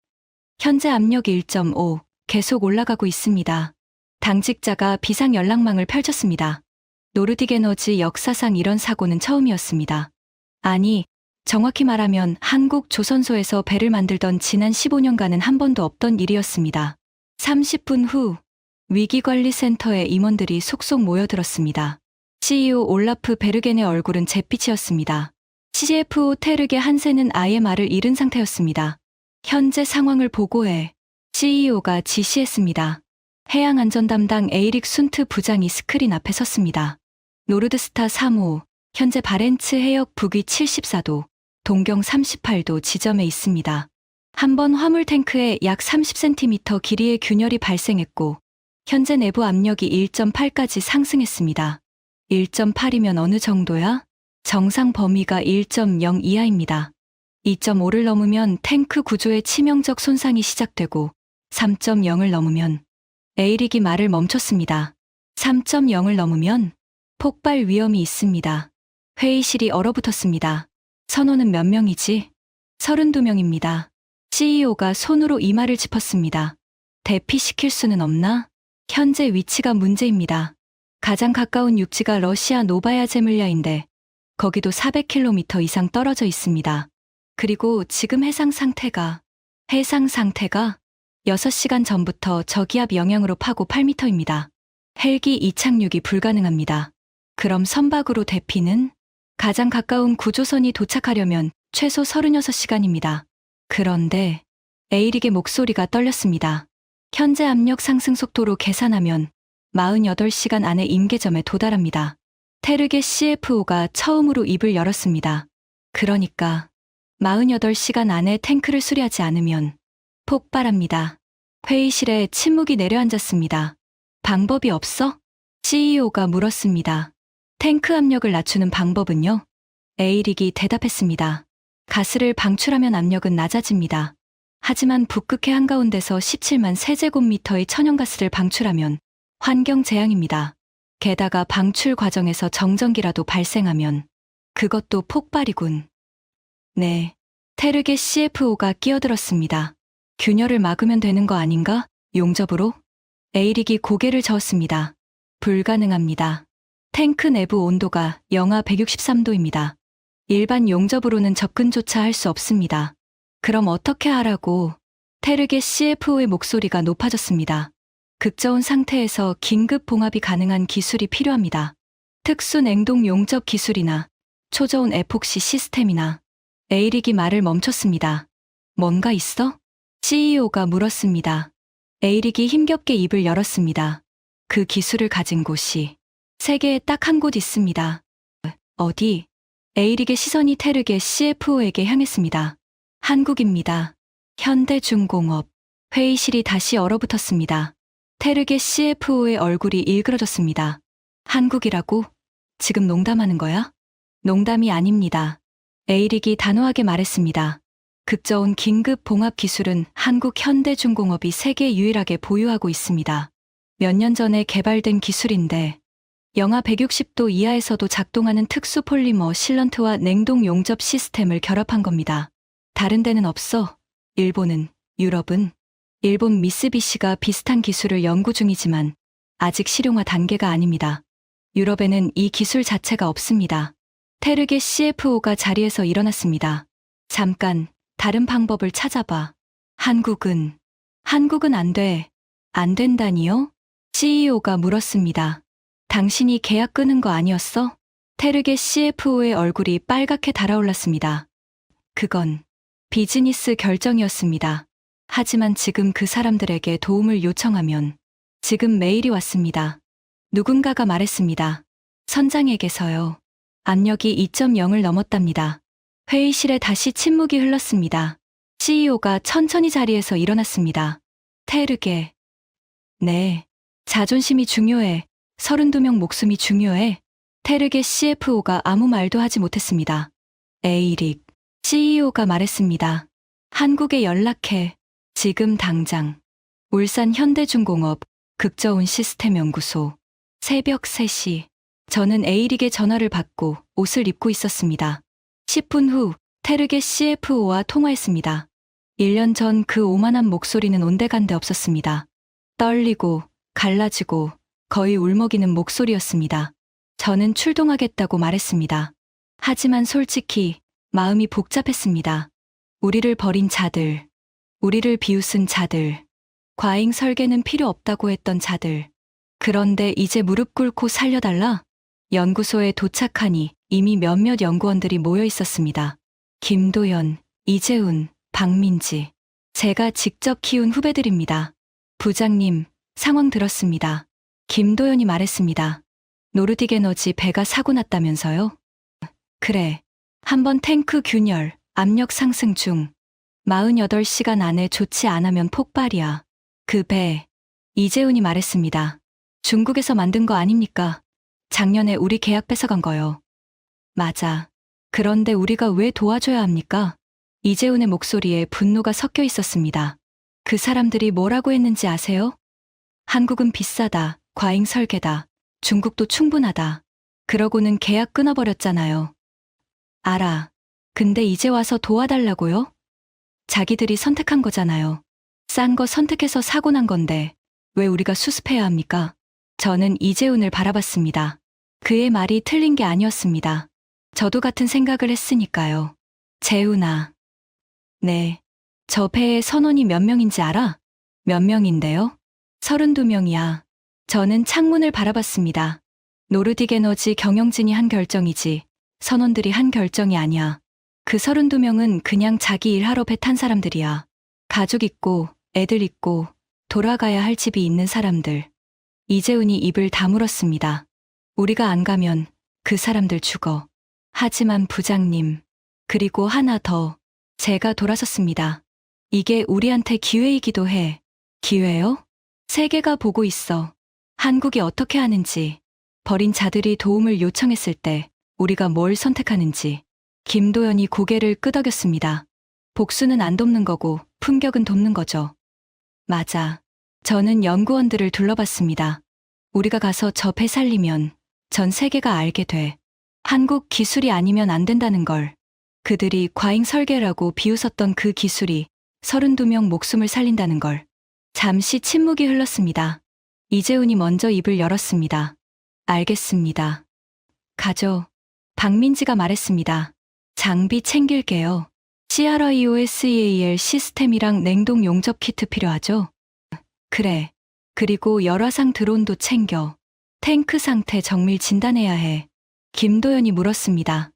현재 압력 1.5, 계속 올라가고 있습니다. 당직자가 비상 연락망을 펼쳤습니다. 노르딕 에너지 역사상 이런 사고는 처음이었습니다. 아니, 정확히 말하면 한국 조선소에서 배를 만들던 지난 15년간은 한 번도 없던 일이었습니다. 30분 후 위기관리센터에 임원들이 속속 모여들었습니다. CEO 올라프 베르겐의 얼굴은 잿빛이었습니다. CFO 테르게 한센은 아예 말을 잃은 상태였습니다. 현재 상황을 보고해. CEO가 지시했습니다. 해양안전 담당 에이릭 순트 부장이 스크린 앞에 섰습니다. 노르드스타 3호, 현재 바렌츠 해역 북위 74도, 동경 38도 지점에 있습니다. 한번 화물 탱크에 약 30cm 길이의 균열이 발생했고, 현재 내부 압력이 1.8까지 상승했습니다. 1.8이면 어느 정도야? 정상 범위가 1.0 이하입니다. 2.5를 넘으면 탱크 구조에 치명적 손상이 시작되고, 3.0을 넘으면 에이릭이 말을 멈췄습니다. 3.0을 넘으면 폭발 위험이 있습니다. 회의실이 얼어붙었습니다. 선원은 몇 명이지? 32명입니다. CEO가 손으로 이마를 짚었습니다. 대피시킬 수는 없나? 현재 위치가 문제입니다. 가장 가까운 육지가 러시아 노바야 제물야인데 거기도 400km 이상 떨어져 있습니다. 그리고 지금 해상 상태가 6시간 전부터 저기압 영향으로 파고 8m입니다. 헬기 이착륙이 불가능합니다. 그럼 선박으로 대피는? 가장 가까운 구조선이 도착하려면 최소 36시간입니다. 그런데 에이릭의 목소리가 떨렸습니다. 현재 압력 상승 속도로 계산하면 48시간 안에 임계점에 도달합니다. 테르게 CFO가 처음으로 입을 열었습니다. 그러니까 48시간 안에 탱크를 수리하지 않으면 폭발합니다. 회의실에 침묵이 내려앉았습니다. 방법이 없어? CEO가 물었습니다. 탱크 압력을 낮추는 방법은요? 에이릭이 대답했습니다. 가스를 방출하면 압력은 낮아집니다. 하지만 북극해 한가운데서 17만 세제곱미터의 천연가스를 방출하면 환경 재앙입니다. 게다가 방출 과정에서 정전기라도 발생하면 그것도 폭발이군. 네. 테르게 CFO가 끼어들었습니다. 균열을 막으면 되는 거 아닌가? 용접으로? 에이릭이 고개를 저었습니다. 불가능합니다. 탱크 내부 온도가 영하 163도입니다. 일반 용접으로는 접근조차 할 수 없습니다. 그럼 어떻게 하라고? 테르게 CFO의 목소리가 높아졌습니다. 극저온 상태에서 긴급 봉합이 가능한 기술이 필요합니다. 특수 냉동 용접 기술이나 초저온 에폭시 시스템이나. 에이릭이 말을 멈췄습니다. 뭔가 있어? CEO가 물었습니다. 에이릭이 힘겹게 입을 열었습니다. 그 기술을 가진 곳이 세계에 딱 한 곳 있습니다. 어디? 에이릭의 시선이 테르게 CFO에게 향했습니다. 한국입니다. 현대중공업. 회의실이 다시 얼어붙었습니다. 테르게 CFO의 얼굴이 일그러졌습니다. 한국이라고? 지금 농담하는 거야? 농담이 아닙니다. 에이릭이 단호하게 말했습니다. 극저온 긴급 봉합 기술은 한국 현대중공업이 세계 유일하게 보유하고 있습니다. 몇 년 전에 개발된 기술인데 영하 160도 이하에서도 작동하는 특수 폴리머 실런트와 냉동 용접 시스템을 결합한 겁니다. 다른 데는 없어. 일본은, 유럽은. 일본 미쓰비시가 비슷한 기술을 연구 중이지만 아직 실용화 단계가 아닙니다. 유럽에는 이 기술 자체가 없습니다. 테르게 CFO가 자리에서 일어났습니다. 잠깐, 다른 방법을 찾아봐. 한국은 안 돼. 안 된다니요? CEO가 물었습니다. 당신이 계약 끊은 거 아니었어? 테르게 CFO의 얼굴이 빨갛게 달아올랐습니다. 그건 비즈니스 결정이었습니다. 하지만 지금 그 사람들에게 도움을 요청하면 지금 메일이 왔습니다. 누군가가 말했습니다. 선장에게서요. 압력이 2.0을 넘었답니다. 회의실에 다시 침묵이 흘렀습니다. CEO가 천천히 자리에서 일어났습니다. 테르게. 네. 자존심이 중요해. 32명 목숨이 중요해. 테르게 CFO가 아무 말도 하지 못했습니다. 에이릭. CEO가 말했습니다. 한국에 연락해. 지금 당장. 울산 현대중공업 극저온 시스템 연구소. 새벽 3시. 저는 에이릭의 전화를 받고 옷을 입고 있었습니다. 10분 후 테르게 CFO와 통화했습니다. 1년 전 그 오만한 목소리는 온데간데 없었습니다. 떨리고 갈라지고 거의 울먹이는 목소리였습니다. 저는 출동하겠다고 말했습니다. 하지만 솔직히 마음이 복잡했습니다. 우리를 버린 자들, 우리를 비웃은 자들, 과잉 설계는 필요 없다고 했던 자들. 그런데 이제 무릎 꿇고 살려달라? 연구소에 도착하니 이미 몇몇 연구원들이 모여 있었습니다. 김도연, 이재훈, 박민지. 제가 직접 키운 후배들입니다. 부장님, 상황 들었습니다. 김도연이 말했습니다. 노르딕 에너지 배가 사고 났다면서요? 그래. 한번 탱크 균열, 압력 상승 중. 48시간 안에 조치 안 하면 폭발이야. 그 배. 이재훈이 말했습니다. 중국에서 만든 거 아닙니까? 작년에 우리 계약 뺏어간 거요. 맞아. 그런데 우리가 왜 도와줘야 합니까? 이재훈의 목소리에 분노가 섞여 있었습니다. 그 사람들이 뭐라고 했는지 아세요? 한국은 비싸다, 과잉 설계다, 중국도 충분하다. 그러고는 계약 끊어버렸잖아요. 알아. 근데 이제 와서 도와달라고요? 자기들이 선택한 거잖아요. 싼 거 선택해서 사고 난 건데 왜 우리가 수습해야 합니까? 저는 이재훈을 바라봤습니다. 그의 말이 틀린 게 아니었습니다. 저도 같은 생각을 했으니까요. 재훈아. 네. 저 배에 선원이 몇 명인지 알아? 몇 명인데요? 32명이야. 저는 창문을 바라봤습니다. 노르딕 에너지 경영진이 한 결정이지 선원들이 한 결정이 아니야. 그 32명은 그냥 자기 일하러 배 탄 사람들이야. 가족 있고 애들 있고 돌아가야 할 집이 있는 사람들. 이재훈이 입을 다물었습니다. 우리가 안 가면 그 사람들 죽어. 하지만 부장님, 그리고 하나 더. 제가 돌아섰습니다. 이게 우리한테 기회이기도 해. 기회요? 세계가 보고 있어. 한국이 어떻게 하는지, 버린 자들이 도움을 요청했을 때 우리가 뭘 선택하는지. 김도연이 고개를 끄덕였습니다. 복수는 안 돕는 거고 품격은 돕는 거죠. 맞아. 저는 연구원들을 둘러봤습니다. 우리가 가서 저 배 살리면 전 세계가 알게 돼. 한국 기술이 아니면 안 된다는 걸. 그들이 과잉 설계라고 비웃었던 그 기술이 32명 목숨을 살린다는 걸. 잠시 침묵이 흘렀습니다. 이재훈이 먼저 입을 열었습니다. 알겠습니다. 가죠. 박민지가 말했습니다. 장비 챙길게요. CRIOSEAL 시스템이랑 냉동 용접 키트 필요하죠? 그래. 그리고 열화상 드론도 챙겨. 탱크 상태 정밀 진단해야 해. 김도연이 물었습니다.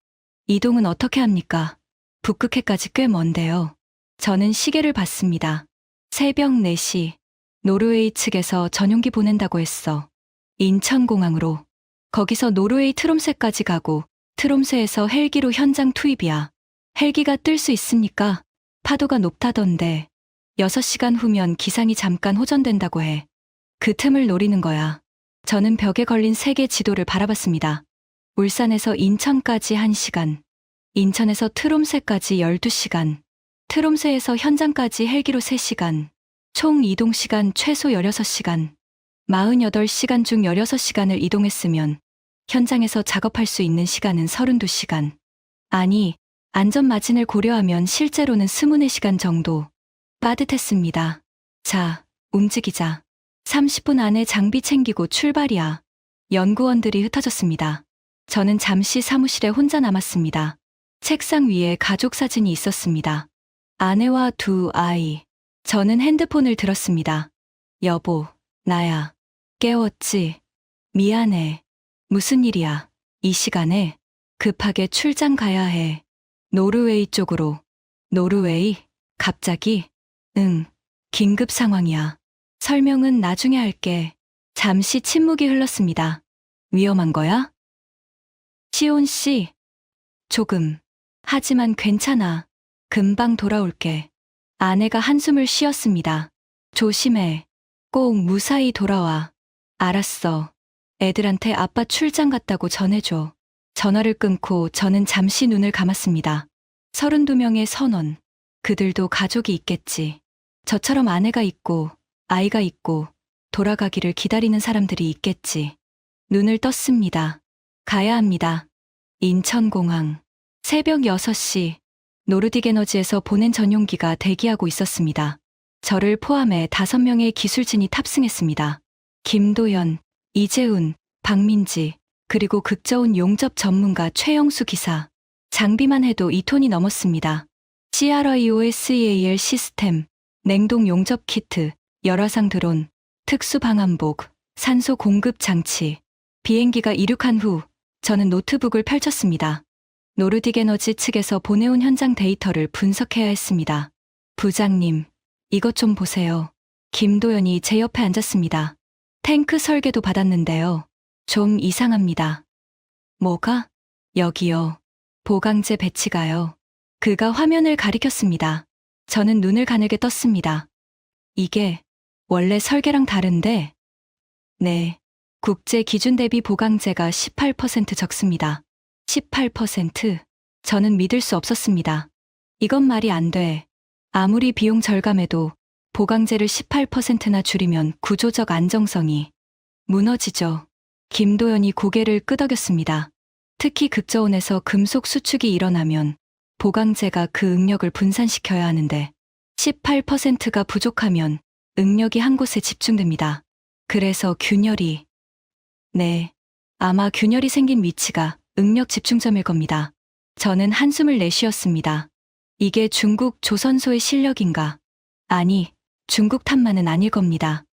이동은 어떻게 합니까? 북극해까지 꽤 먼데요. 저는 시계를 봤습니다. 새벽 4시. 노르웨이 측에서 전용기 보낸다고 했어. 인천공항으로. 거기서 노르웨이 트롬새까지 가고 트롬새에서 헬기로 현장 투입이야. 헬기가 뜰 수 있습니까? 파도가 높다던데. 6시간 후면 기상이 잠깐 호전된다고 해. 그 틈을 노리는 거야. 저는 벽에 걸린 세계 지도를 바라봤습니다. 울산에서 인천까지 1시간. 인천에서 트롬새까지 12시간. 트롬새에서 현장까지 헬기로 3시간. 총 이동시간 최소 16시간. 48시간 중 16시간을 이동했으면 현장에서 작업할 수 있는 시간은 32시간. 아니, 안전마진을 고려하면 실제로는 24시간 정도. 빠듯했습니다. 자, 움직이자. 30분 안에 장비 챙기고 출발이야. 연구원들이 흩어졌습니다. 저는 잠시 사무실에 혼자 남았습니다. 책상 위에 가족 사진이 있었습니다. 아내와 2 아이. 저는 핸드폰을 들었습니다. 여보, 나야. 깨웠지? 미안해. 무슨 일이야? 이 시간에? 급하게 출장 가야 해. 노르웨이 쪽으로. 노르웨이? 갑자기? 응. 긴급 상황이야. 설명은 나중에 할게. 잠시 침묵이 흘렀습니다. 위험한 거야? 시온 씨. 조금. 하지만 괜찮아. 금방 돌아올게. 아내가 한숨을 쉬었습니다. 조심해. 꼭 무사히 돌아와. 알았어. 애들한테 아빠 출장 갔다고 전해줘. 전화를 끊고 저는 잠시 눈을 감았습니다. 32명의 선원. 그들도 가족이 있겠지. 저처럼 아내가 있고 아이가 있고 돌아가기를 기다리는 사람들이 있겠지. 눈을 떴습니다. 가야 합니다. 인천공항. 새벽 6시. 노르딕 에너지에서 보낸 전용기가 대기하고 있었습니다. 저를 포함해 5명의 기술진이 탑승했습니다. 김도연, 이재훈, 박민지, 그리고 극저온 용접 전문가 최영수 기사. 장비만 해도 2톤이 넘었습니다. CRIOSEAL 시스템, 냉동 용접 키트, 열화상 드론, 특수 방한복, 산소 공급 장치. 비행기가 이륙한 후 저는 노트북을 펼쳤습니다. 노르딕 에너지 측에서 보내온 현장 데이터를 분석해야 했습니다. 부장님, 이것 좀 보세요. 김도연이 제 옆에 앉았습니다. 탱크 설계도 받았는데요. 좀 이상합니다. 뭐가? 여기요. 보강제 배치가요. 그가 화면을 가리켰습니다. 저는 눈을 가늘게 떴습니다. 이게 원래 설계랑 다른데? 네. 국제 기준 대비 보강제가 18% 적습니다. 18%? 저는 믿을 수 없었습니다. 이건 말이 안 돼. 아무리 비용 절감해도 보강제를 18%나 줄이면 구조적 안정성이 무너지죠. 김도연이 고개를 끄덕였습니다. 특히 극저온에서 금속 수축이 일어나면 보강제가 그 응력을 분산시켜야 하는데 18%가 부족하면 응력이 한 곳에 집중됩니다. 그래서 균열이. 네, 아마 균열이 생긴 위치가 응력 집중점일 겁니다. 저는 한숨을 내쉬었습니다. 이게 중국 조선소의 실력인가? 아니, 중국 탓만은 아닐 겁니다.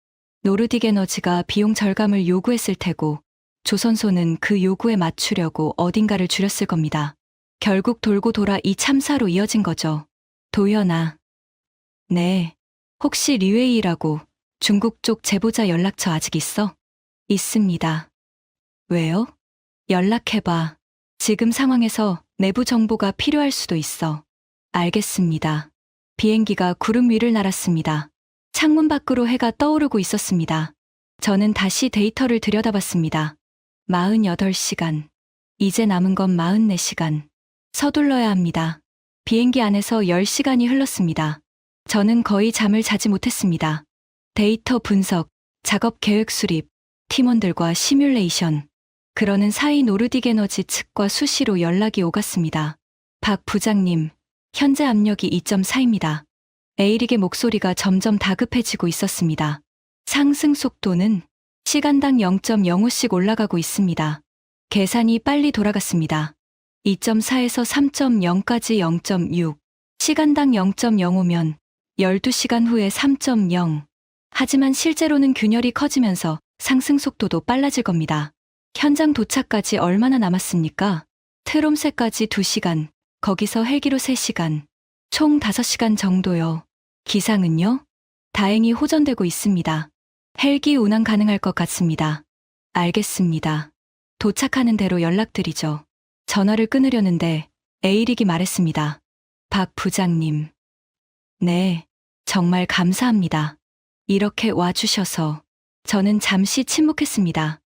노르딕 에너지가 비용 절감을 요구했을 테고 조선소는 그 요구에 맞추려고 어딘가를 줄였을 겁니다. 결국 돌고 돌아 이 참사로 이어진 거죠. 도연아. 네. 혹시 리웨이라고 중국 쪽 제보자 연락처 아직 있어? 있습니다. 왜요? 연락해봐. 지금 상황에서 내부 정보가 필요할 수도 있어. 알겠습니다. 비행기가 구름 위를 날았습니다. 창문 밖으로 해가 떠오르고 있었습니다. 저는 다시 데이터를 들여다봤습니다. 48시간. 이제 남은 건 44시간. 서둘러야 합니다. 비행기 안에서 10시간이 흘렀습니다. 저는 거의 잠을 자지 못했습니다. 데이터 분석, 작업 계획 수립, 팀원들과 시뮬레이션. 그러는 사이 노르딕 에너지 측과 수시로 연락이 오갔습니다. 박 부장님, 현재 압력이 2.4입니다. 에이릭의 목소리가 점점 다급해지고 있었습니다. 상승 속도는 시간당 0.05씩 올라가고 있습니다. 계산이 빨리 돌아갔습니다. 2.4에서 3.0까지 0.6, 시간당 0.05면 12시간 후에 3.0. 하지만 실제로는 균열이 커지면서 상승 속도도 빨라질 겁니다. 현장 도착까지 얼마나 남았습니까? 트롬새까지 2시간, 거기서 헬기로 3시간, 총 5시간 정도요. 기상은요? 다행히 호전되고 있습니다. 헬기 운항 가능할 것 같습니다. 알겠습니다. 도착하는 대로 연락드리죠. 전화를 끊으려는데 에이릭이 말했습니다. 박 부장님. 네, 정말 감사합니다. 이렇게 와주셔서. 저는 잠시 침묵했습니다.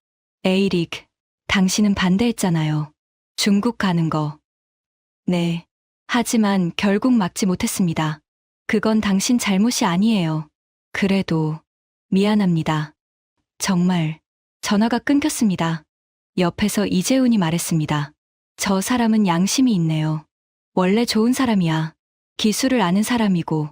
에이릭, 당신은 반대했잖아요. 중국 가는 거. 네. 하지만 결국 막지 못했습니다. 그건 당신 잘못이 아니에요. 그래도 미안합니다. 정말. 전화가 끊겼습니다. 옆에서 이재훈이 말했습니다. 저 사람은 양심이 있네요. 원래 좋은 사람이야. 기술을 아는 사람이고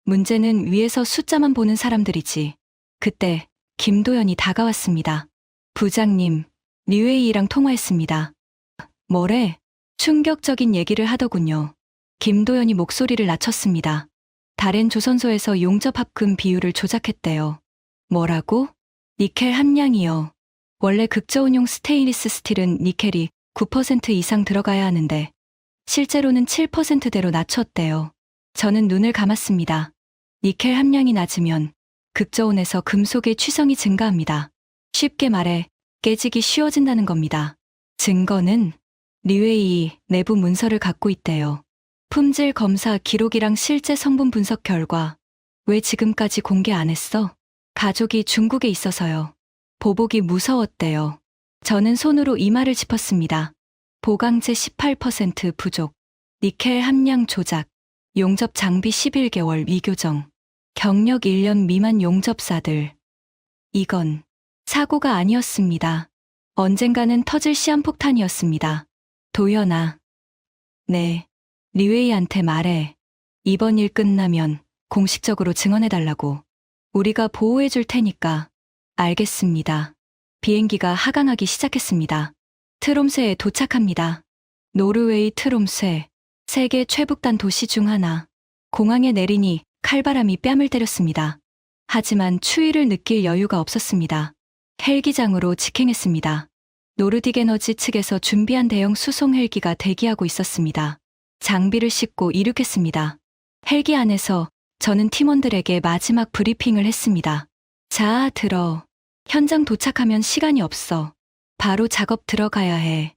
문제는 위에서 숫자만 보는 사람들이지. 그때 김도연이 다가왔습니다. 부장님, 류웨이랑 통화했습니다. 뭐래? 충격적인 얘기를 하더군요. 김도연이 목소리를 낮췄습니다. 다른 조선소에서 용접 합금 비율을 조작했대요. 뭐라고? 니켈 함량이요. 원래 극저온용 스테인리스 스틸은 니켈이 9% 이상 들어가야 하는데 실제로는 7%대로 낮췄대요. 저는 눈을 감았습니다. 니켈 함량이 낮으면 극저온에서 금속의 취성이 증가합니다. 쉽게 말해 깨지기 쉬워진다는 겁니다. 증거는 류웨이 내부 문서를 갖고 있대요. 품질 검사 기록이랑 실제 성분 분석 결과. 왜 지금까지 공개 안 했어? 가족이 중국에 있어서요. 보복이 무서웠대요. 저는 손으로 이마를 짚었습니다. 보강제 18% 부족, 니켈 함량 조작, 용접 장비 11개월 미교정, 경력 1년 미만 용접사들. 이건 사고가 아니었습니다. 언젠가는 터질 시한폭탄이었습니다. 도연아. 네. 류웨이한테 말해. 이번 일 끝나면 공식적으로 증언해달라고. 우리가 보호해줄 테니까. 알겠습니다. 비행기가 하강하기 시작했습니다. 트롬스에 도착합니다. 노르웨이 트롬스, 세계 최북단 도시 중 하나. 공항에 내리니 칼바람이 뺨을 때렸습니다. 하지만 추위를 느낄 여유가 없었습니다. 헬기장으로 직행했습니다. 노르딕 에너지 측에서 준비한 대형 수송 헬기가 대기하고 있었습니다. 장비를 싣고 이륙했습니다. 헬기 안에서 저는 팀원들에게 마지막 브리핑을 했습니다. 자, 들어. 현장 도착하면 시간이 없어. 바로 작업 들어가야 해.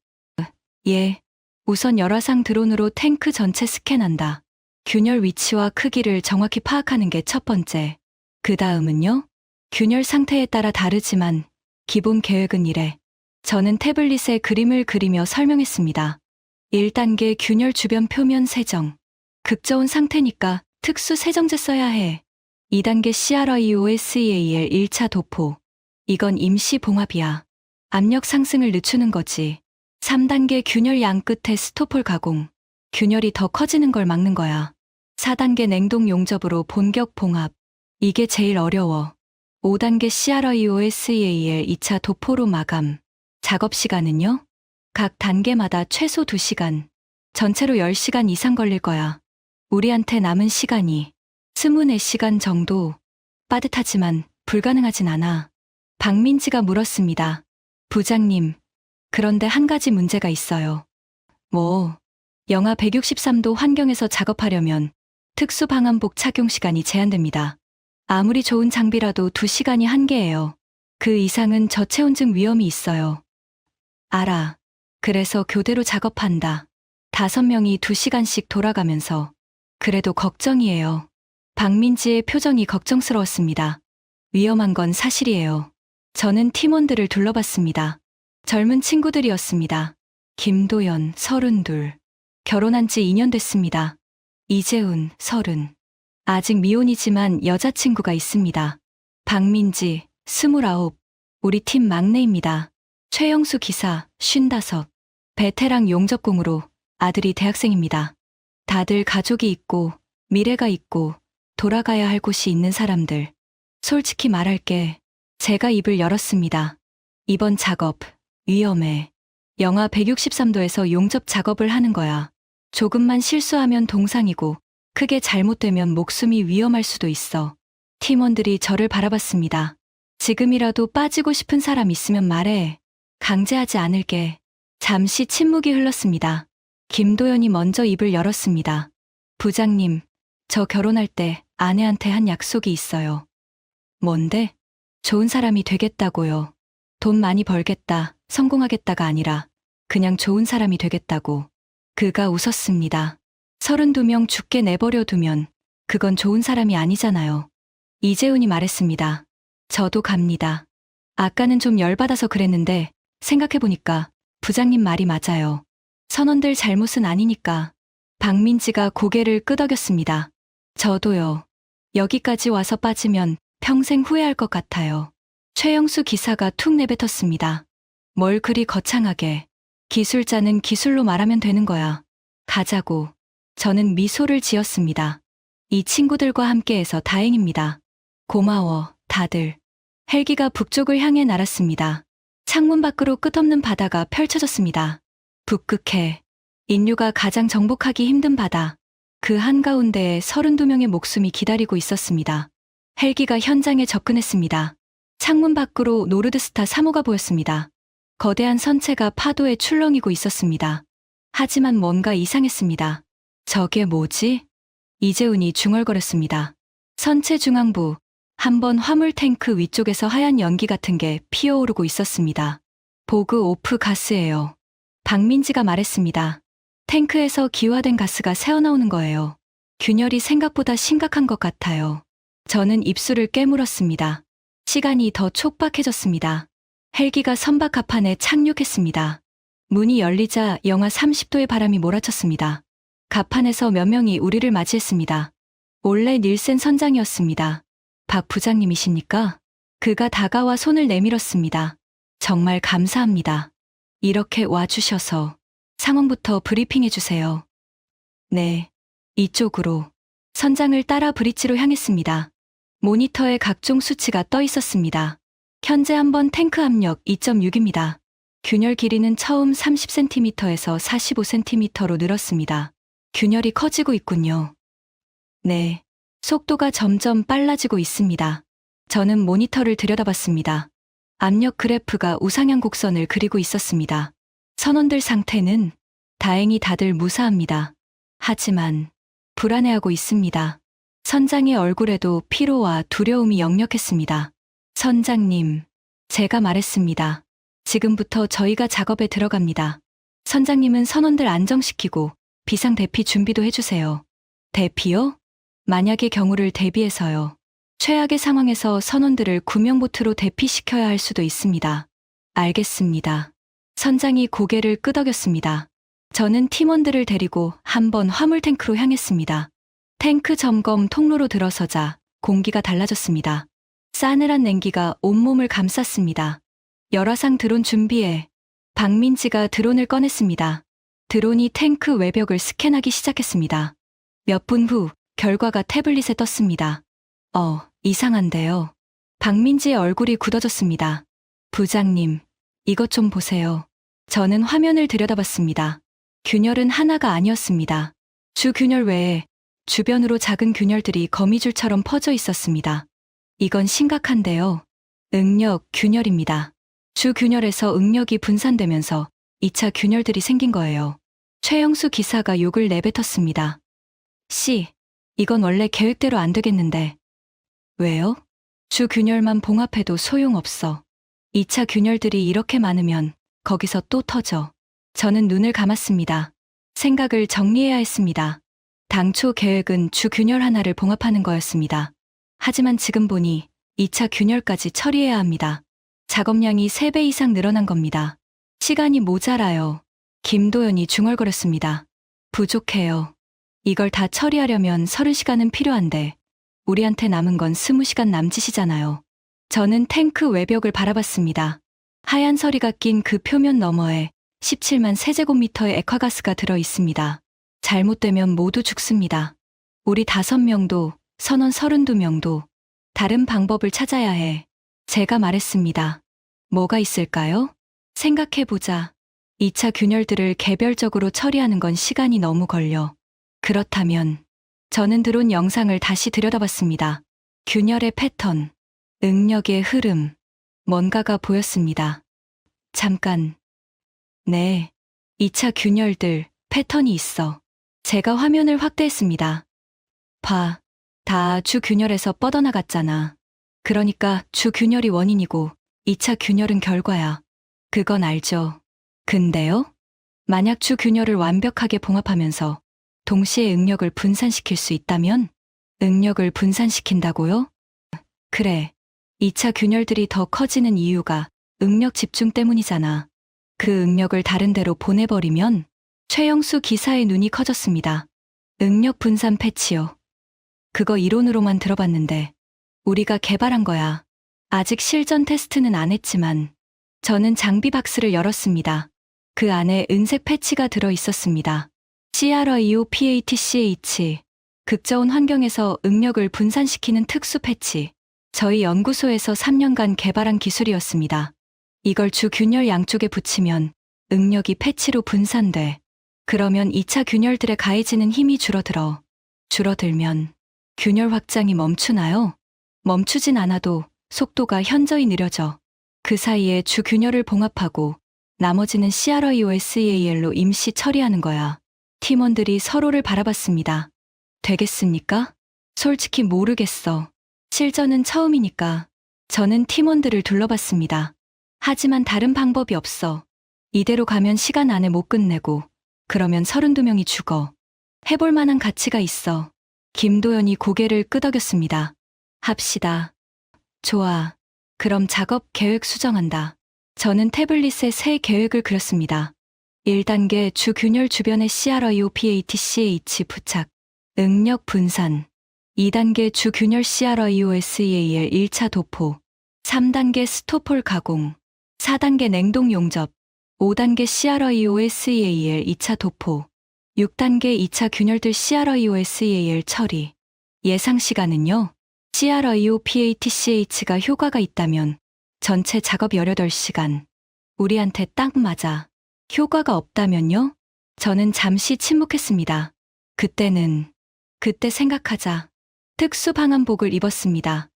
예. 우선 열화상 드론으로 탱크 전체 스캔한다. 균열 위치와 크기를 정확히 파악하는 게 첫 번째. 그 다음은요? 균열 상태에 따라 다르지만 기본 계획은 이래. 저는 태블릿에 그림을 그리며 설명했습니다. 1단계 균열 주변 표면 세정. 극저온 상태니까 특수 세정제 써야 해. 2단계 CRIOSEAL 1차 도포. 이건 임시 봉합이야. 압력 상승을 늦추는 거지. 3단계 균열 양 끝에 스토폴 가공. 균열이 더 커지는 걸 막는 거야. 4단계 냉동 용접으로 본격 봉합. 이게 제일 어려워. 5단계 CRIOSEAL 2차 도포로 마감. 작업 시간은요? 각 단계마다 최소 2시간. 전체로 10시간 이상 걸릴 거야. 우리한테 남은 시간이 24시간 정도. 빠듯하지만 불가능하진 않아. 박민지가 물었습니다. 부장님, 그런데 한 가지 문제가 있어요. 뭐? 영하 163도 환경에서 작업하려면 특수 방한복 착용 시간이 제한됩니다. 아무리 좋은 장비라도 2시간이 한계예요. 그 이상은 저체온증 위험이 있어요. 알아. 그래서 교대로 작업한다. 5명이 2시간씩 돌아가면서. 그래도 걱정이에요. 박민지의 표정이 걱정스러웠습니다. 위험한 건 사실이에요. 저는 팀원들을 둘러봤습니다. 젊은 친구들이었습니다. 김도연, 32. 결혼한 지 2년 됐습니다. 이재훈, 30. 아직 미혼이지만 여자친구가 있습니다. 박민지, 29. 우리 팀 막내입니다. 최영수 기사 55. 베테랑 용접공으로 아들이 대학생입니다. 다들 가족이 있고 미래가 있고 돌아가야 할 곳이 있는 사람들. 솔직히 말할게. 제가 입을 열었습니다. 이번 작업 위험해. 영하 163도에서 용접 작업을 하는 거야. 조금만 실수하면 동상이고 크게 잘못되면 목숨이 위험할 수도 있어. 팀원들이 저를 바라봤습니다. 지금이라도 빠지고 싶은 사람 있으면 말해. 강제하지 않을게. 잠시 침묵이 흘렀습니다. 김도연이 먼저 입을 열었습니다. 부장님, 저 결혼할 때 아내한테 한 약속이 있어요. 뭔데? 좋은 사람이 되겠다고요. 돈 많이 벌겠다, 성공하겠다가 아니라 그냥 좋은 사람이 되겠다고. 그가 웃었습니다. 32명 죽게 내버려 두면 그건 좋은 사람이 아니잖아요. 이재훈이 말했습니다. 저도 갑니다. 아까는 좀 열받아서 그랬는데 생각해보니까 부장님 말이 맞아요. 선원들 잘못은 아니니까. 박민지가 고개를 끄덕였습니다. 저도요. 여기까지 와서 빠지면 평생 후회할 것 같아요. 최영수 기사가 툭 내뱉었습니다. 뭘 그리 거창하게. 기술자는 기술로 말하면 되는 거야. 가자고. 저는 미소를 지었습니다. 이 친구들과 함께해서 다행입니다. 고마워, 다들. 헬기가 북쪽을 향해 날았습니다. 창문 밖으로 끝없는 바다가 펼쳐졌습니다. 북극해. 인류가 가장 정복하기 힘든 바다. 그 한가운데에 32명의 목숨이 기다리고 있었습니다. 헬기가 현장에 접근했습니다. 창문 밖으로 노르드스타 3호가 보였습니다. 거대한 선체가 파도에 출렁이고 있었습니다. 하지만 뭔가 이상했습니다. 저게 뭐지? 이재훈이 중얼거렸습니다. 선체 중앙부, 한 번 화물 탱크 위쪽에서 하얀 연기 같은 게 피어오르고 있었습니다. 보그 오프 가스예요. 박민지가 말했습니다. 탱크에서 기화된 가스가 새어나오는 거예요. 균열이 생각보다 심각한 것 같아요. 저는 입술을 깨물었습니다. 시간이 더 촉박해졌습니다. 헬기가 선박 갑판에 착륙했습니다. 문이 열리자 영하 30도의 바람이 몰아쳤습니다. 갑판에서 몇 명이 우리를 맞이했습니다. 올레 닐센 선장이었습니다. 박 부장님이십니까? 그가 다가와 손을 내밀었습니다. 정말 감사합니다. 이렇게 와주셔서. 상황부터 브리핑해주세요. 네, 이쪽으로. 선장을 따라 브릿지로 향했습니다. 모니터에 각종 수치가 떠 있었습니다. 현재 한 번 탱크 압력 2.6입니다. 균열 길이는 처음 30cm에서 45cm로 늘었습니다. 균열이 커지고 있군요. 네, 속도가 점점 빨라지고 있습니다. 저는 모니터를 들여다봤습니다. 압력 그래프가 우상향 곡선을 그리고 있었습니다. 선원들 상태는 다행히 다들 무사합니다. 하지만 불안해하고 있습니다. 선장의 얼굴에도 피로와 두려움이 역력했습니다. 선장님, 제가 말했습니다. 지금부터 저희가 작업에 들어갑니다. 선장님은 선원들 안정시키고 비상 대피 준비도 해주세요. 대피요? 만약의 경우를 대비해서요. 최악의 상황에서 선원들을 구명보트로 대피시켜야 할 수도 있습니다. 알겠습니다. 선장이 고개를 끄덕였습니다. 저는 팀원들을 데리고 한번 화물 탱크로 향했습니다. 탱크 점검 통로로 들어서자 공기가 달라졌습니다. 싸늘한 냉기가 온몸을 감쌌습니다. 열화상 드론 준비해. 박민지가 드론을 꺼냈습니다. 드론이 탱크 외벽을 스캔하기 시작했습니다. 몇 분 후 결과가 태블릿에 떴습니다. 이상한데요. 박민지의 얼굴이 굳어졌습니다. 부장님, 이것 좀 보세요. 저는 화면을 들여다봤습니다. 균열은 하나가 아니었습니다. 주 균열 외에 주변으로 작은 균열들이 거미줄처럼 퍼져 있었습니다. 이건 심각한데요. 응력 균열입니다. 주 균열에서 응력이 분산되면서 2차 균열들이 생긴 거예요. 최영수 기사가 욕을 내뱉었습니다. 이건 원래 계획대로 안 되겠는데. 왜요? 주 균열만 봉합해도 소용없어. 2차 균열들이 이렇게 많으면 거기서 또 터져. 저는 눈을 감았습니다. 생각을 정리해야 했습니다. 당초 계획은 주 균열 하나를 봉합하는 거였습니다. 하지만 지금 보니 2차 균열까지 처리해야 합니다. 작업량이 3배 이상 늘어난 겁니다. 시간이 모자라요. 김도연이 중얼거렸습니다. 부족해요. 이걸 다 처리하려면 30시간은 필요한데 우리한테 남은 건 20시간 남짓이잖아요. 저는 탱크 외벽을 바라봤습니다. 하얀 서리가 낀 그 표면 너머에 17만 세제곱미터의 액화가스가 들어 있습니다. 잘못되면 모두 죽습니다. 우리 5명도, 선원 32명도 다른 방법을 찾아야 해. 제가 말했습니다. 뭐가 있을까요? 생각해보자. 2차 균열들을 개별적으로 처리하는 건 시간이 너무 걸려. 그렇다면 저는 드론 영상을 다시 들여다봤습니다. 균열의 패턴, 응력의 흐름, 뭔가가 보였습니다. 잠깐. 네, 2차 균열들, 패턴이 있어. 제가 화면을 확대했습니다. 봐, 다 주균열에서 뻗어나갔잖아. 그러니까 주균열이 원인이고 2차 균열은 결과야. 그건 알죠. 근데요? 만약 주균열을 완벽하게 봉합하면서 동시에 응력을 분산시킬 수 있다면? 응력을 분산시킨다고요? 그래. 2차 균열들이 더 커지는 이유가 응력 집중 때문이잖아. 그 응력을 다른 데로 보내버리면 최영수 기사의 눈이 커졌습니다. 응력 분산 패치요. 그거 이론으로만 들어봤는데 우리가 개발한 거야. 아직 실전 테스트는 안 했지만 저는 장비 박스를 열었습니다. 그 안에 은색 패치가 들어 있었습니다. CRIOPATCH, 극저온 환경에서 응력을 분산시키는 특수 패치. 저희 연구소에서 3년간 개발한 기술이었습니다. 이걸 주균열 양쪽에 붙이면 응력이 패치로 분산돼. 그러면 2차 균열들에 가해지는 힘이 줄어들면 균열 확장이 멈추나요? 멈추진 않아도 속도가 현저히 느려져. 그 사이에 주균열을 봉합하고 나머지는 CRIOSEAL로 임시 처리하는 거야. 팀원들이 서로를 바라봤습니다. 되겠습니까? 솔직히 모르겠어. 실전은 처음이니까. 저는 팀원들을 둘러봤습니다. 하지만 다른 방법이 없어. 이대로 가면 시간 안에 못 끝내고 그러면 32명이 죽어. 해볼 만한 가치가 있어. 김도연이 고개를 끄덕였습니다. 합시다. 좋아. 그럼 작업 계획 수정한다. 저는 태블릿에 새 계획을 그렸습니다. 1단계 주균열 주변에 CRIOPATCH 부착, 응력 분산. 2단계 주균열 CRIOSEAL 1차 도포. 3단계 스토폴 가공. 4단계 냉동 용접. 5단계 CRIOSEAL 2차 도포. 6단계 2차 균열들 CRIOSEAL 처리. 예상 시간은요? CRIOPATCH가 효과가 있다면 전체 작업 18시간. 우리한테 딱 맞아. 효과가 없다면요? 저는 잠시 침묵했습니다. 그때 생각하자. 특수 방한복을 입었습니다.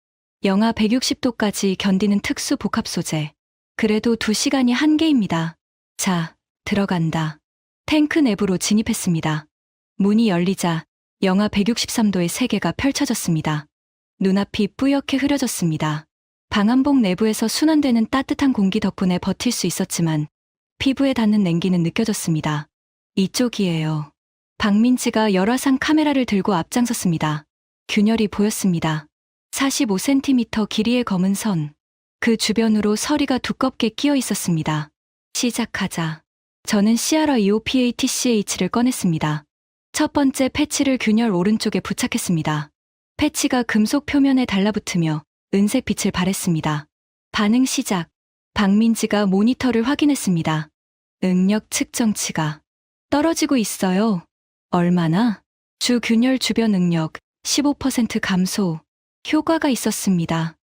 영하 160도까지 견디는 특수 복합 소재. 그래도 2시간이 한계입니다. 자, 들어간다. 탱크 내부로 진입했습니다. 문이 열리자 영하 163도의 세계가 펼쳐졌습니다. 눈앞이 뿌옇게 흐려졌습니다. 방한복 내부에서 순환되는 따뜻한 공기 덕분에 버틸 수 있었지만 피부에 닿는 냉기는 느껴졌습니다. 이쪽이에요. 박민지가 열화상 카메라를 들고 앞장섰습니다. 균열이 보였습니다. 45cm 길이의 검은 선. 그 주변으로 서리가 두껍게 끼어 있었습니다. 시작하자. 저는 CRIOPATCH를 꺼냈습니다. 첫 번째 패치를 균열 오른쪽에 부착했습니다. 패치가 금속 표면에 달라붙으며 은색 빛을 발했습니다. 반응 시작. 박민지가 모니터를 확인했습니다. 응력 측정치가 떨어지고 있어요. 얼마나? 주균열 주변 응력 15% 감소. 효과가 있었습니다.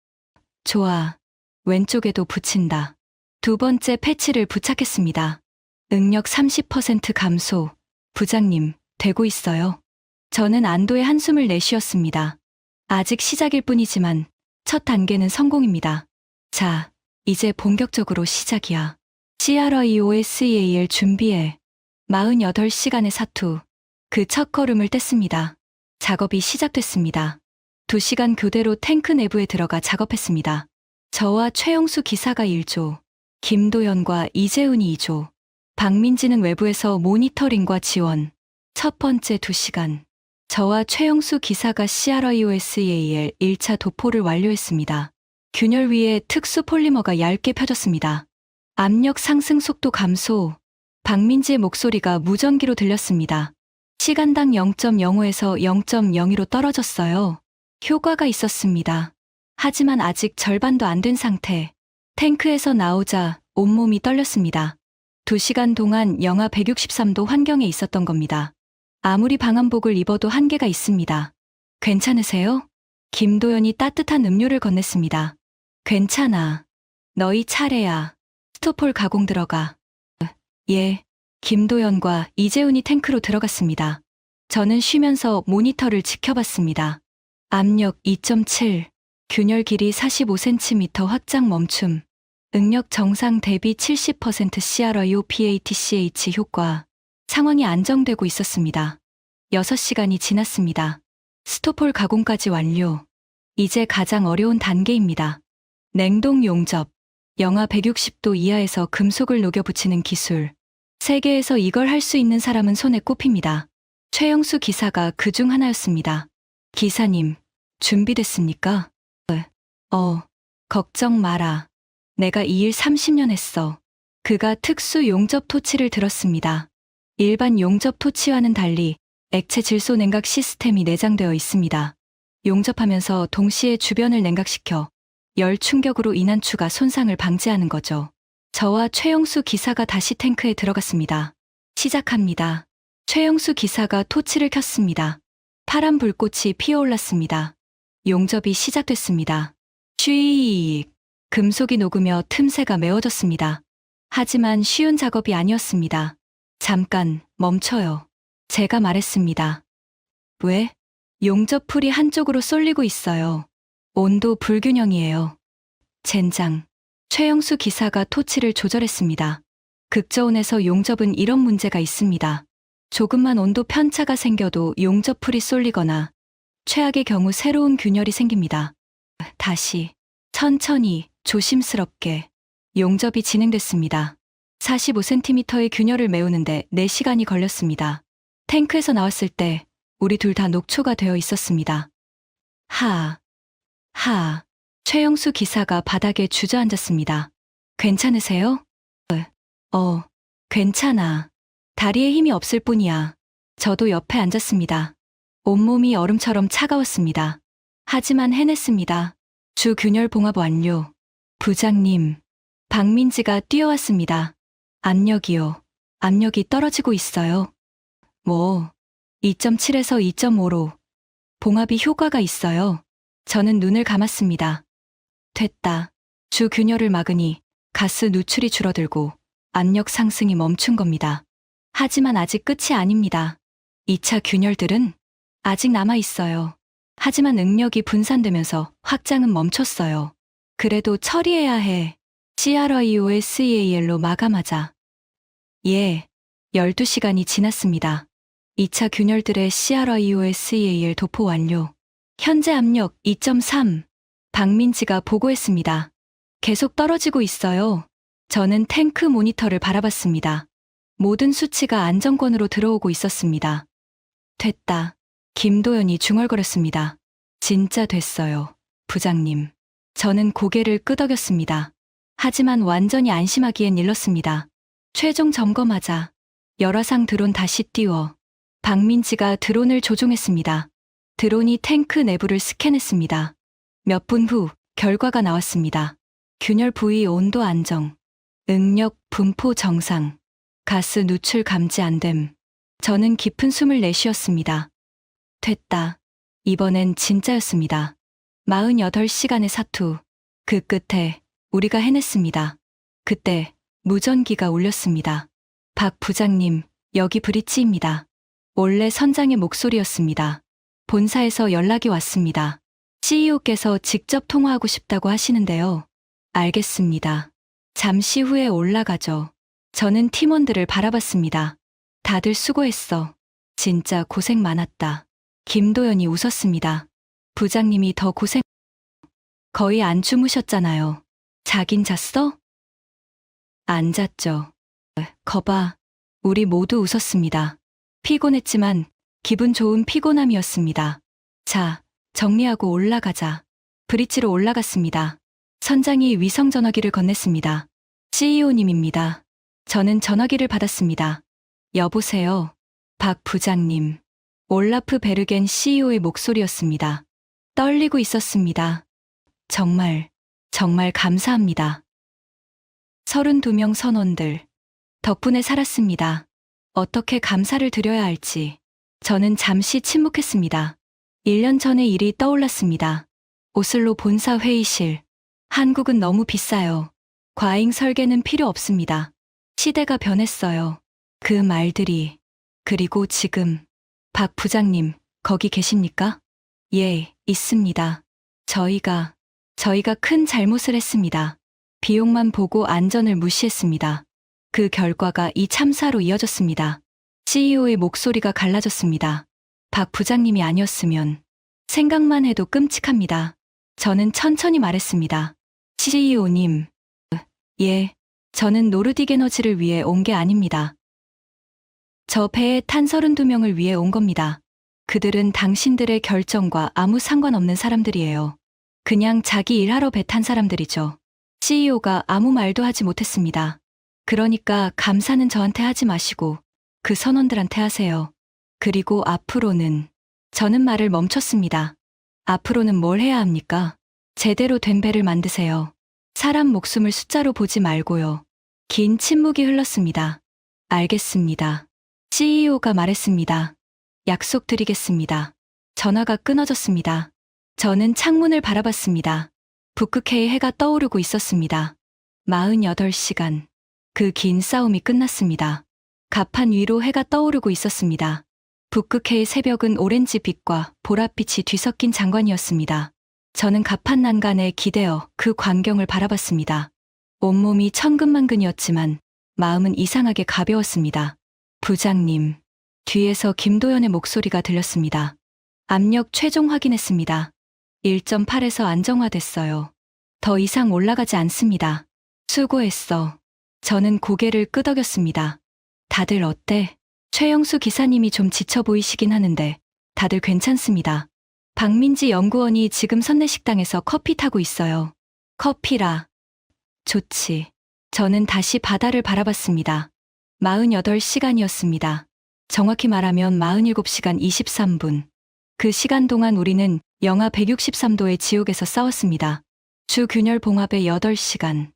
좋아. 왼쪽에도 붙인다. 두 번째 패치를 부착했습니다. 응력 30% 감소. 부장님, 되고 있어요. 저는 안도의 한숨을 내쉬었습니다. 아직 시작일 뿐이지만 첫 단계는 성공입니다. 자, 이제 본격적으로 시작이야. CRIOSEAL 준비해. 48시간의 사투. 그 첫 걸음을 뗐습니다. 작업이 시작됐습니다. 2시간 교대로 탱크 내부에 들어가 작업했습니다. 저와 최영수 기사가 1조, 김도연과 이재훈이 2조, 박민지는 외부에서 모니터링과 지원. 첫 번째 2시간. 저와 최영수 기사가 CRIOSEAL 1차 도포를 완료했습니다. 균열 위에 특수 폴리머가 얇게 펴졌습니다. 압력 상승 속도 감소. 박민지의 목소리가 무전기로 들렸습니다. 시간당 0.05에서 0.02로 떨어졌어요. 효과가 있었습니다. 하지만 아직 절반도 안 된 상태. 탱크에서 나오자 온몸이 떨렸습니다. 2시간 동안 영하 163도 환경에 있었던 겁니다. 아무리 방한복을 입어도 한계가 있습니다. 괜찮으세요? 김도연이 따뜻한 음료를 건넸습니다. 괜찮아. 너희 차례야. 스토폴 가공 들어가. 예. 김도연과 이재훈이 탱크로 들어갔습니다. 저는 쉬면서 모니터를 지켜봤습니다. 압력 2.7, 균열 길이 45cm 확장 멈춤, 응력 정상 대비 70% CRIO-PATCH 효과. 상황이 안정되고 있었습니다. 6시간이 지났습니다. 스토폴 가공까지 완료. 이제 가장 어려운 단계입니다. 냉동 용접. 영하 160도 이하에서 금속을 녹여 붙이는 기술. 세계에서 이걸 할 수 있는 사람은 손에 꼽힙니다. 최영수 기사가 그 중 하나였습니다. 기사님, 준비됐습니까? 걱정 마라. 내가 이 일 30년 했어. 그가 특수 용접 토치를 들었습니다. 일반 용접 토치와는 달리 액체 질소 냉각 시스템이 내장되어 있습니다. 용접하면서 동시에 주변을 냉각시켜 열 충격으로 인한 추가 손상을 방지하는 거죠. 저와 최영수 기사가 다시 탱크에 들어갔습니다. 시작합니다. 최영수 기사가 토치를 켰습니다. 파란 불꽃이 피어올랐습니다. 용접이 시작됐습니다. 쉬익. 금속이 녹으며 틈새가 메워졌습니다. 하지만 쉬운 작업이 아니었습니다. 잠깐 멈춰요. 제가 말했습니다. 왜? 용접풀이 한쪽으로 쏠리고 있어요. 온도 불균형이에요. 젠장. 최영수 기사가 토치를 조절했습니다. 극저온에서 용접은 이런 문제가 있습니다. 조금만 온도 편차가 생겨도 용접풀이 쏠리거나 최악의 경우 새로운 균열이 생깁니다. 다시 천천히 조심스럽게 용접이 진행됐습니다. 45cm의 균열을 메우는데 4시간이 걸렸습니다. 탱크에서 나왔을 때 우리 둘 다 녹초가 되어 있었습니다. 최영수 기사가 바닥에 주저앉았습니다. 괜찮으세요? 괜찮아. 다리에 힘이 없을 뿐이야. 저도 옆에 앉았습니다. 온몸이 얼음처럼 차가웠습니다. 하지만 해냈습니다. 주 균열 봉합 완료. 부장님, 박민지가 뛰어왔습니다. 압력이요. 압력이 떨어지고 있어요. 2.7에서 2.5로. 봉합이 효과가 있어요. 저는 눈을 감았습니다. 됐다. 주 균열을 막으니 가스 누출이 줄어들고 압력 상승이 멈춘 겁니다. 하지만 아직 끝이 아닙니다. 2차 균열들은 아직 남아 있어요. 하지만 응력이 분산되면서 확장은 멈췄어요. 그래도 처리해야 해. CRIOSEAL로 마감하자. 예. 12시간이 지났습니다. 2차 균열들의 CRIOSEAL 도포 완료. 현재 압력 2.3. 박민지가 보고했습니다. 계속 떨어지고 있어요. 저는 탱크 모니터를 바라봤습니다. 모든 수치가 안정권으로 들어오고 있었습니다. 됐다. 김도연이 중얼거렸습니다. 진짜 됐어요. 부장님. 저는 고개를 끄덕였습니다. 하지만 완전히 안심하기엔 일렀습니다. 최종 점검하자. 열화상 드론 다시 띄워. 박민지가 드론을 조종했습니다. 드론이 탱크 내부를 스캔했습니다. 몇 분 후 결과가 나왔습니다. 균열 부위 온도 안정. 응력 분포 정상. 가스 누출 감지 안 됨. 저는 깊은 숨을 내쉬었습니다. 됐다. 이번엔 진짜였습니다. 48시간의 사투. 그 끝에 우리가 해냈습니다. 그때 무전기가 울렸습니다. 박 부장님, 여기 브릿지입니다. 원래 선장의 목소리였습니다. 본사에서 연락이 왔습니다. CEO께서 직접 통화하고 싶다고 하시는데요. 알겠습니다. 잠시 후에 올라가죠. 저는 팀원들을 바라봤습니다. 다들 수고했어. 진짜 고생 많았다. 김도연이 웃었습니다. 부장님이 더 고생... 거의 안 주무셨잖아요. 자긴 잤어? 안 잤죠. 거봐. 우리 모두 웃었습니다. 피곤했지만 기분 좋은 피곤함이었습니다. 자, 정리하고 올라가자. 브릿지로 올라갔습니다. 선장이 위성 전화기를 건넸습니다. CEO님입니다. 저는 전화기를 받았습니다. 여보세요. 박 부장님. 올라프 베르겐 CEO의 목소리였습니다. 떨리고 있었습니다. 정말 감사합니다. 32명 선원들. 덕분에 살았습니다. 어떻게 감사를 드려야 할지. 저는 잠시 침묵했습니다. 1년 전의 일이 떠올랐습니다. 오슬로 본사 회의실. 한국은 너무 비싸요. 과잉 설계는 필요 없습니다. 시대가 변했어요. 그 말들이. 그리고 지금. 박 부장님, 거기 계십니까? 예, 있습니다. 저희가 큰 잘못을 했습니다. 비용만 보고 안전을 무시했습니다. 그 결과가 이 참사로 이어졌습니다. CEO의 목소리가 갈라졌습니다. 박 부장님이 아니었으면. 생각만 해도 끔찍합니다. 저는 천천히 말했습니다. CEO님. 예, 저는 노르딕 에너지를 위해 온 게 아닙니다. 저 배에 탄 32명을 위해 온 겁니다. 그들은 당신들의 결정과 아무 상관없는 사람들이에요. 그냥 자기 일하러 배 탄 사람들이죠. CEO가 아무 말도 하지 못했습니다. 그러니까 감사는 저한테 하지 마시고 그 선원들한테 하세요. 그리고 앞으로는. 저는 말을 멈췄습니다. 앞으로는 뭘 해야 합니까? 제대로 된 배를 만드세요. 사람 목숨을 숫자로 보지 말고요. 긴 침묵이 흘렀습니다. 알겠습니다. CEO가 말했습니다. 약속드리겠습니다. 전화가 끊어졌습니다. 저는 창문을 바라봤습니다. 북극해의 해가 떠오르고 있었습니다. 48시간. 그 긴 싸움이 끝났습니다. 갑판 위로 해가 떠오르고 있었습니다. 북극해의 새벽은 오렌지빛과 보랏빛이 뒤섞인 장관이었습니다. 저는 갑판 난간에 기대어 그 광경을 바라봤습니다. 온몸이 천근만근이었지만 마음은 이상하게 가벼웠습니다. 부장님. 뒤에서 김도연의 목소리가 들렸습니다. 압력 최종 확인했습니다. 1.8에서 안정화됐어요. 더 이상 올라가지 않습니다. 수고했어. 저는 고개를 끄덕였습니다. 다들 어때? 최영수 기사님이 좀 지쳐 보이시긴 하는데 다들 괜찮습니다. 박민지 연구원이 지금 선내식당에서 커피 타고 있어요. 커피라. 좋지. 저는 다시 바다를 바라봤습니다. 48시간이었습니다. 정확히 말하면 47시간 23분. 그 시간 동안 우리는 영하 163도의 지옥에서 싸웠습니다. 주 균열 봉합에 8시간.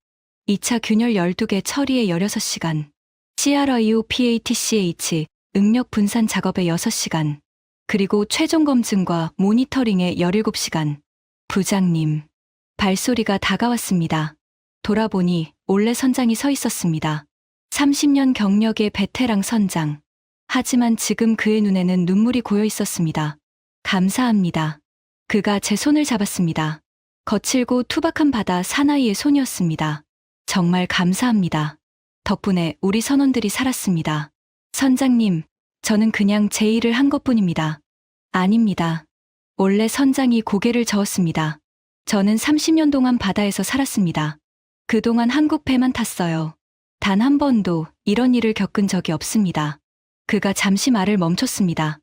2차 균열 12개 처리에 16시간. CRIO PATCH 응력 분산 작업에 6시간. 그리고 최종 검증과 모니터링에 17시간. 부장님. 발소리가 다가왔습니다. 돌아보니 올레 선장이 서 있었습니다. 30년 경력의 베테랑 선장. 하지만 지금 그의 눈에는 눈물이 고여 있었습니다. 감사합니다. 그가 제 손을 잡았습니다. 거칠고 투박한 바다 사나이의 손이었습니다. 정말 감사합니다. 덕분에 우리 선원들이 살았습니다. 선장님, 저는 그냥 제 일을 한 것뿐입니다. 아닙니다. 원래 선장이 고개를 저었습니다. 저는 30년 동안 바다에서 살았습니다. 그동안 한국 배만 탔어요. 단 한 번도 이런 일을 겪은 적이 없습니다. 그가 잠시 말을 멈췄습니다.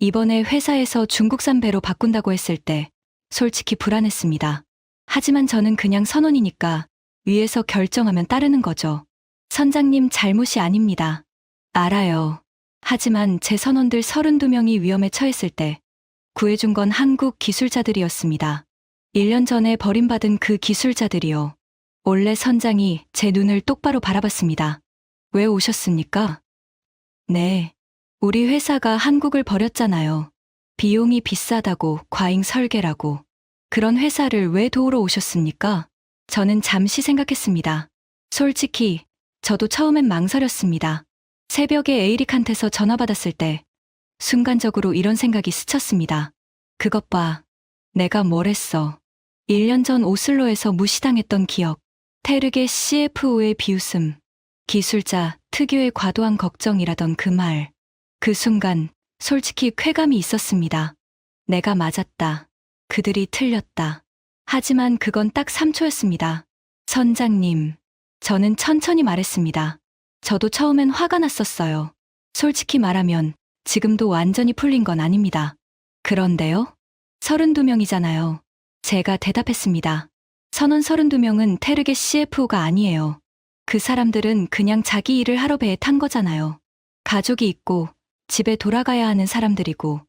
이번에 회사에서 중국산 배로 바꾼다고 했을 때 솔직히 불안했습니다. 하지만 저는 그냥 선원이니까 위에서 결정하면 따르는 거죠. 선장님 잘못이 아닙니다. 알아요. 하지만 제 선원들 32명이 위험에 처했을 때 구해준 건 한국 기술자들이었습니다. 1년 전에 버림받은 그 기술자들이요. 원래 선장이 제 눈을 똑바로 바라봤습니다. 왜 오셨습니까? 네. 우리 회사가 한국을 버렸잖아요. 비용이 비싸다고 과잉 설계라고. 그런 회사를 왜 도우러 오셨습니까? 저는 잠시 생각했습니다. 솔직히 저도 처음엔 망설였습니다. 새벽에 에이릭한테서 전화 받았을 때 순간적으로 이런 생각이 스쳤습니다. 그것 봐. 내가 뭘 했어. 1년 전 오슬로에서 무시당했던 기억. 테르게 CFO의 비웃음. 기술자 특유의 과도한 걱정이라던 그 말. 그 순간 솔직히 쾌감이 있었습니다. 내가 맞았다. 그들이 틀렸다. 하지만 그건 딱 3초였습니다. 선장님. 저는 천천히 말했습니다. 저도 처음엔 화가 났었어요. 솔직히 말하면 지금도 완전히 풀린 건 아닙니다. 그런데요? 32명이잖아요. 제가 대답했습니다. 선원 32명은 테르게 CFO가 아니에요. 그 사람들은 그냥 자기 일을 하러 배에 탄 거잖아요. 가족이 있고 집에 돌아가야 하는 사람들이고.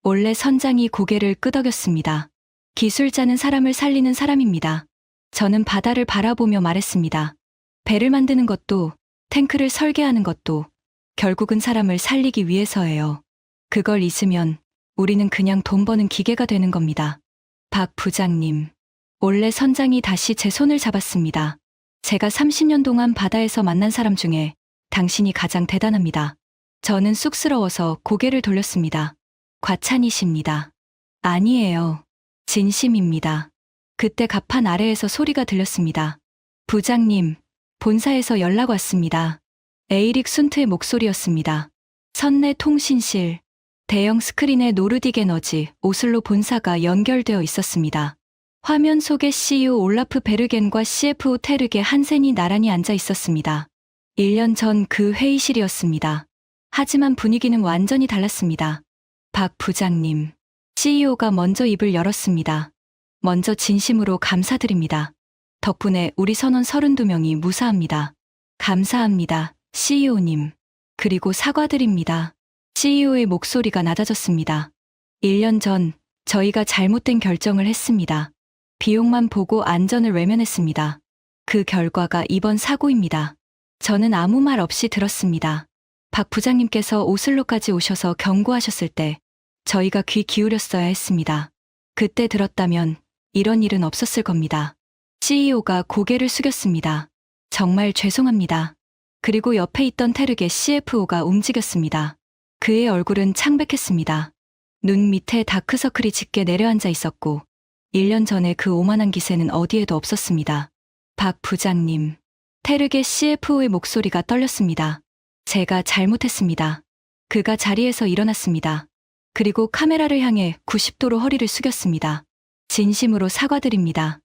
원래 선장이 고개를 끄덕였습니다. 기술자는 사람을 살리는 사람입니다. 저는 바다를 바라보며 말했습니다. 배를 만드는 것도, 탱크를 설계하는 것도 결국은 사람을 살리기 위해서예요. 그걸 잊으면 우리는 그냥 돈 버는 기계가 되는 겁니다. 박 부장님, 올해 선장이 다시 제 손을 잡았습니다. 제가 30년 동안 바다에서 만난 사람 중에 당신이 가장 대단합니다. 저는 쑥스러워서 고개를 돌렸습니다. 과찬이십니다. 아니에요. 진심입니다. 그때 갑판 아래에서 소리가 들렸습니다. 부장님, 본사에서 연락 왔습니다. 에이릭 순트의 목소리였습니다. 선내 통신실, 대형 스크린에 노르딕 에너지 오슬로 본사가 연결되어 있었습니다. 화면 속에 CEO 올라프 베르겐과 CFO 테르게 한센이 나란히 앉아 있었습니다. 1년 전 그 회의실이었습니다. 하지만 분위기는 완전히 달랐습니다. 박 부장님, CEO가 먼저 입을 열었습니다. 먼저 진심으로 감사드립니다. 덕분에 우리 선원 32명이 무사합니다. 감사합니다, CEO님. 그리고 사과드립니다. CEO의 목소리가 낮아졌습니다. 1년 전 저희가 잘못된 결정을 했습니다. 비용만 보고 안전을 외면했습니다. 그 결과가 이번 사고입니다. 저는 아무 말 없이 들었습니다. 박 부장님께서 오슬로까지 오셔서 경고하셨을 때 저희가 귀 기울였어야 했습니다. 그때 들었다면 이런 일은 없었을 겁니다. CEO가 고개를 숙였습니다. 정말 죄송합니다. 그리고 옆에 있던 테르게 CFO가 움직였습니다. 그의 얼굴은 창백했습니다. 눈 밑에 다크서클이 짙게 내려앉아 있었고 1년 전에 그 오만한 기세는 어디에도 없었습니다. 박 부장님, 테르게 CFO의 목소리가 떨렸습니다. 제가 잘못했습니다. 그가 자리에서 일어났습니다. 그리고 카메라를 향해 90도로 허리를 숙였습니다. 진심으로 사과드립니다.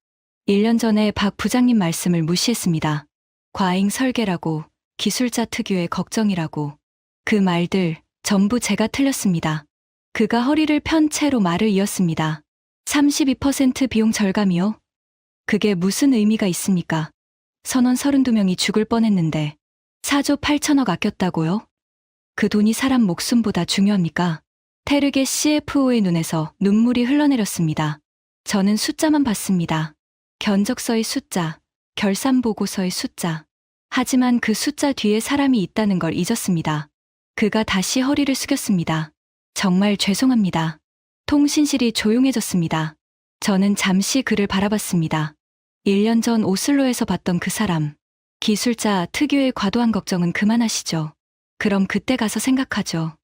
1년 전에 박 부장님 말씀을 무시했습니다. 과잉 설계라고, 기술자 특유의 걱정이라고. 그 말들 전부 제가 틀렸습니다. 그가 허리를 편 채로 말을 이었습니다. 32% 비용 절감이요? 그게 무슨 의미가 있습니까? 선원 32명이 죽을 뻔했는데 4조 8천억 아꼈다고요? 그 돈이 사람 목숨보다 중요합니까? 테르게 CFO의 눈에서 눈물이 흘러내렸습니다. 저는 숫자만 봤습니다. 견적서의 숫자, 결산보고서의 숫자. 하지만 그 숫자 뒤에 사람이 있다는 걸 잊었습니다. 그가 다시 허리를 숙였습니다. 정말 죄송합니다. 통신실이 조용해졌습니다. 저는 잠시 그를 바라봤습니다. 1년 전 오슬로에서 봤던 그 사람. 기술자 특유의 과도한 걱정은 그만하시죠. 그럼 그때 가서 생각하죠.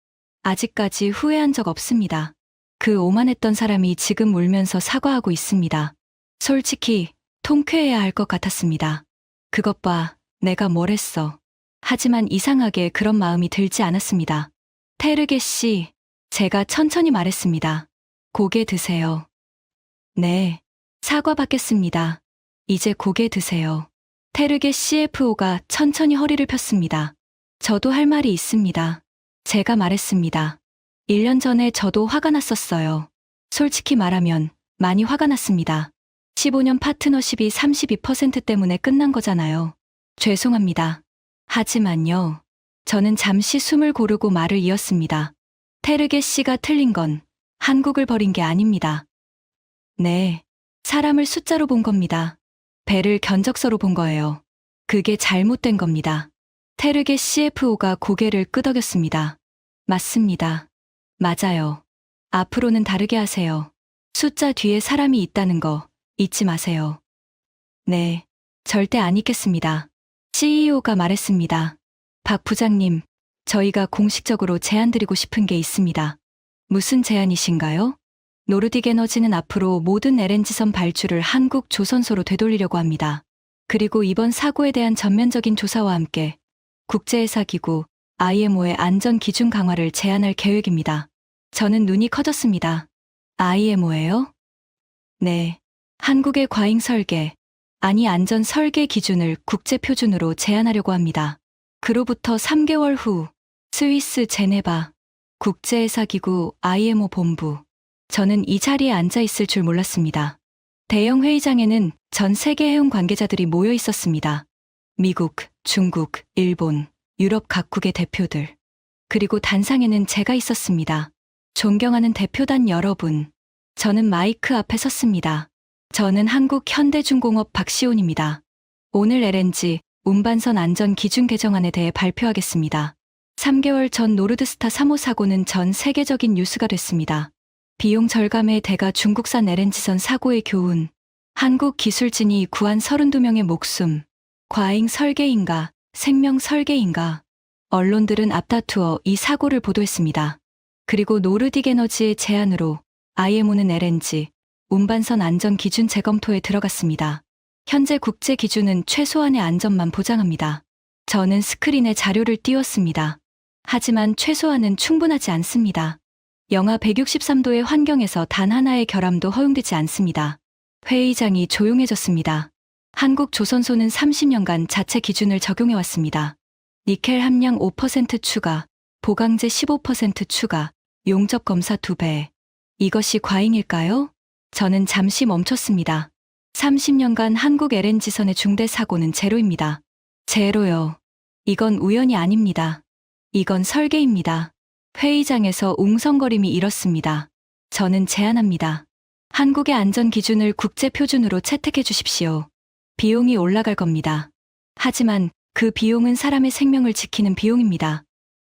아직까지 후회한 적 없습니다. 그 오만했던 사람이 지금 울면서 사과하고 있습니다. 솔직히 통쾌해야 할 것 같았습니다. 그것 봐, 내가 뭘 했어. 하지만 이상하게 그런 마음이 들지 않았습니다. 테르게 씨, 제가 천천히 말했습니다. 고개 드세요. 네, 사과받겠습니다. 이제 고개 드세요. 테르게 CFO가 천천히 허리를 폈습니다. 저도 할 말이 있습니다. 제가 말했습니다. 1년 전에 저도 화가 났었어요. 솔직히 말하면 많이 화가 났습니다. 15년 파트너십이 32% 때문에 끝난 거잖아요. 죄송합니다. 하지만요. 저는 잠시 숨을 고르고 말을 이었습니다. 테르게 씨가 틀린 건 한국을 버린 게 아닙니다. 네, 사람을 숫자로 본 겁니다. 배를 견적서로 본 거예요. 그게 잘못된 겁니다. 테르게 CFO가 고개를 끄덕였습니다. 맞습니다. 맞아요. 앞으로는 다르게 하세요. 숫자 뒤에 사람이 있다는 거 잊지 마세요. 네, 절대 안 잊겠습니다. CEO가 말했습니다. 박 부장님, 저희가 공식적으로 제안드리고 싶은 게 있습니다. 무슨 제안이신가요? 노르딕 에너지는 앞으로 모든 LNG선 발주를 한국 조선소로 되돌리려고 합니다. 그리고 이번 사고에 대한 전면적인 조사와 함께 국제회사기구 IMO의 안전 기준 강화를 제안할 계획입니다. 저는 눈이 커졌습니다. IMO예요? 네. 한국의 과잉 설계, 아니 안전 설계 기준을 국제 표준으로 제안하려고 합니다. 그로부터 3개월 후 스위스 제네바 국제회사기구 IMO 본부. 저는 이 자리에 앉아 있을 줄 몰랐습니다. 대형 회의장에는 전 세계 해운 관계자들이 모여 있었습니다. 미국, 중국, 일본, 유럽 각국의 대표들. 그리고 단상에는 제가 있었습니다. 존경하는 대표단 여러분. 저는 마이크 앞에 섰습니다. 저는 한국 현대중공업 박시온입니다. 오늘 LNG 운반선 안전 기준 개정안에 대해 발표하겠습니다. 3개월 전 노르드스타 3호 사고는 전 세계적인 뉴스가 됐습니다. 비용 절감의 대가 중국산 LNG선 사고의 교훈, 한국 기술진이 구한 32명의 목숨, 과잉 설계인가, 생명 설계인가. 언론들은 앞다투어 이 사고를 보도했습니다. 그리고 노르딕 에너지의 제안으로 IMO는 LNG, 운반선 안전 기준 재검토에 들어갔습니다. 현재 국제 기준은 최소한의 안전만 보장합니다. 저는 스크린에 자료를 띄웠습니다. 하지만 최소한은 충분하지 않습니다. 영하 163도의 환경에서 단 하나의 결함도 허용되지 않습니다. 회의장이 조용해졌습니다. 한국 조선소는 30년간 자체 기준을 적용해왔습니다. 니켈 함량 5% 추가, 보강제 15% 추가, 용접 검사 2배. 이것이 과잉일까요? 저는 잠시 멈췄습니다. 30년간 한국 LNG선의 중대 사고는 제로입니다. 제로요. 이건 우연이 아닙니다. 이건 설계입니다. 회의장에서 웅성거림이 일었습니다. 저는 제안합니다. 한국의 안전 기준을 국제 표준으로 채택해 주십시오. 비용이 올라갈 겁니다. 하지만 그 비용은 사람의 생명을 지키는 비용입니다.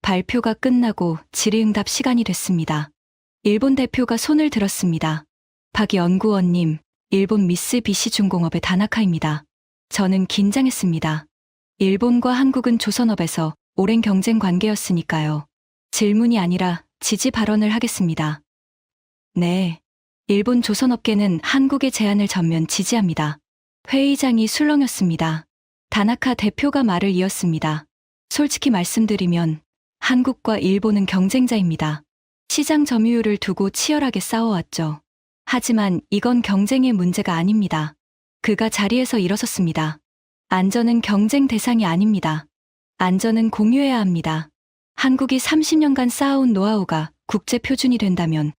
발표가 끝나고 질의응답 시간이 됐습니다. 일본 대표가 손을 들었습니다. 박 연구원님, 일본 미쓰비시 중공업의 다나카입니다. 저는 긴장했습니다. 일본과 한국은 조선업에서 오랜 경쟁 관계였으니까요. 질문이 아니라 지지 발언을 하겠습니다. 네. 일본 조선업계는 한국의 제안을 전면 지지합니다. 회의장이 술렁였습니다. 다나카 대표가 말을 이었습니다. 솔직히 말씀드리면 한국과 일본은 경쟁자입니다. 시장 점유율을 두고 치열하게 싸워왔죠. 하지만 이건 경쟁의 문제가 아닙니다. 그가 자리에서 일어섰습니다. 안전은 경쟁 대상이 아닙니다. 안전은 공유해야 합니다. 한국이 30년간 쌓아온 노하우가 국제 표준이 된다면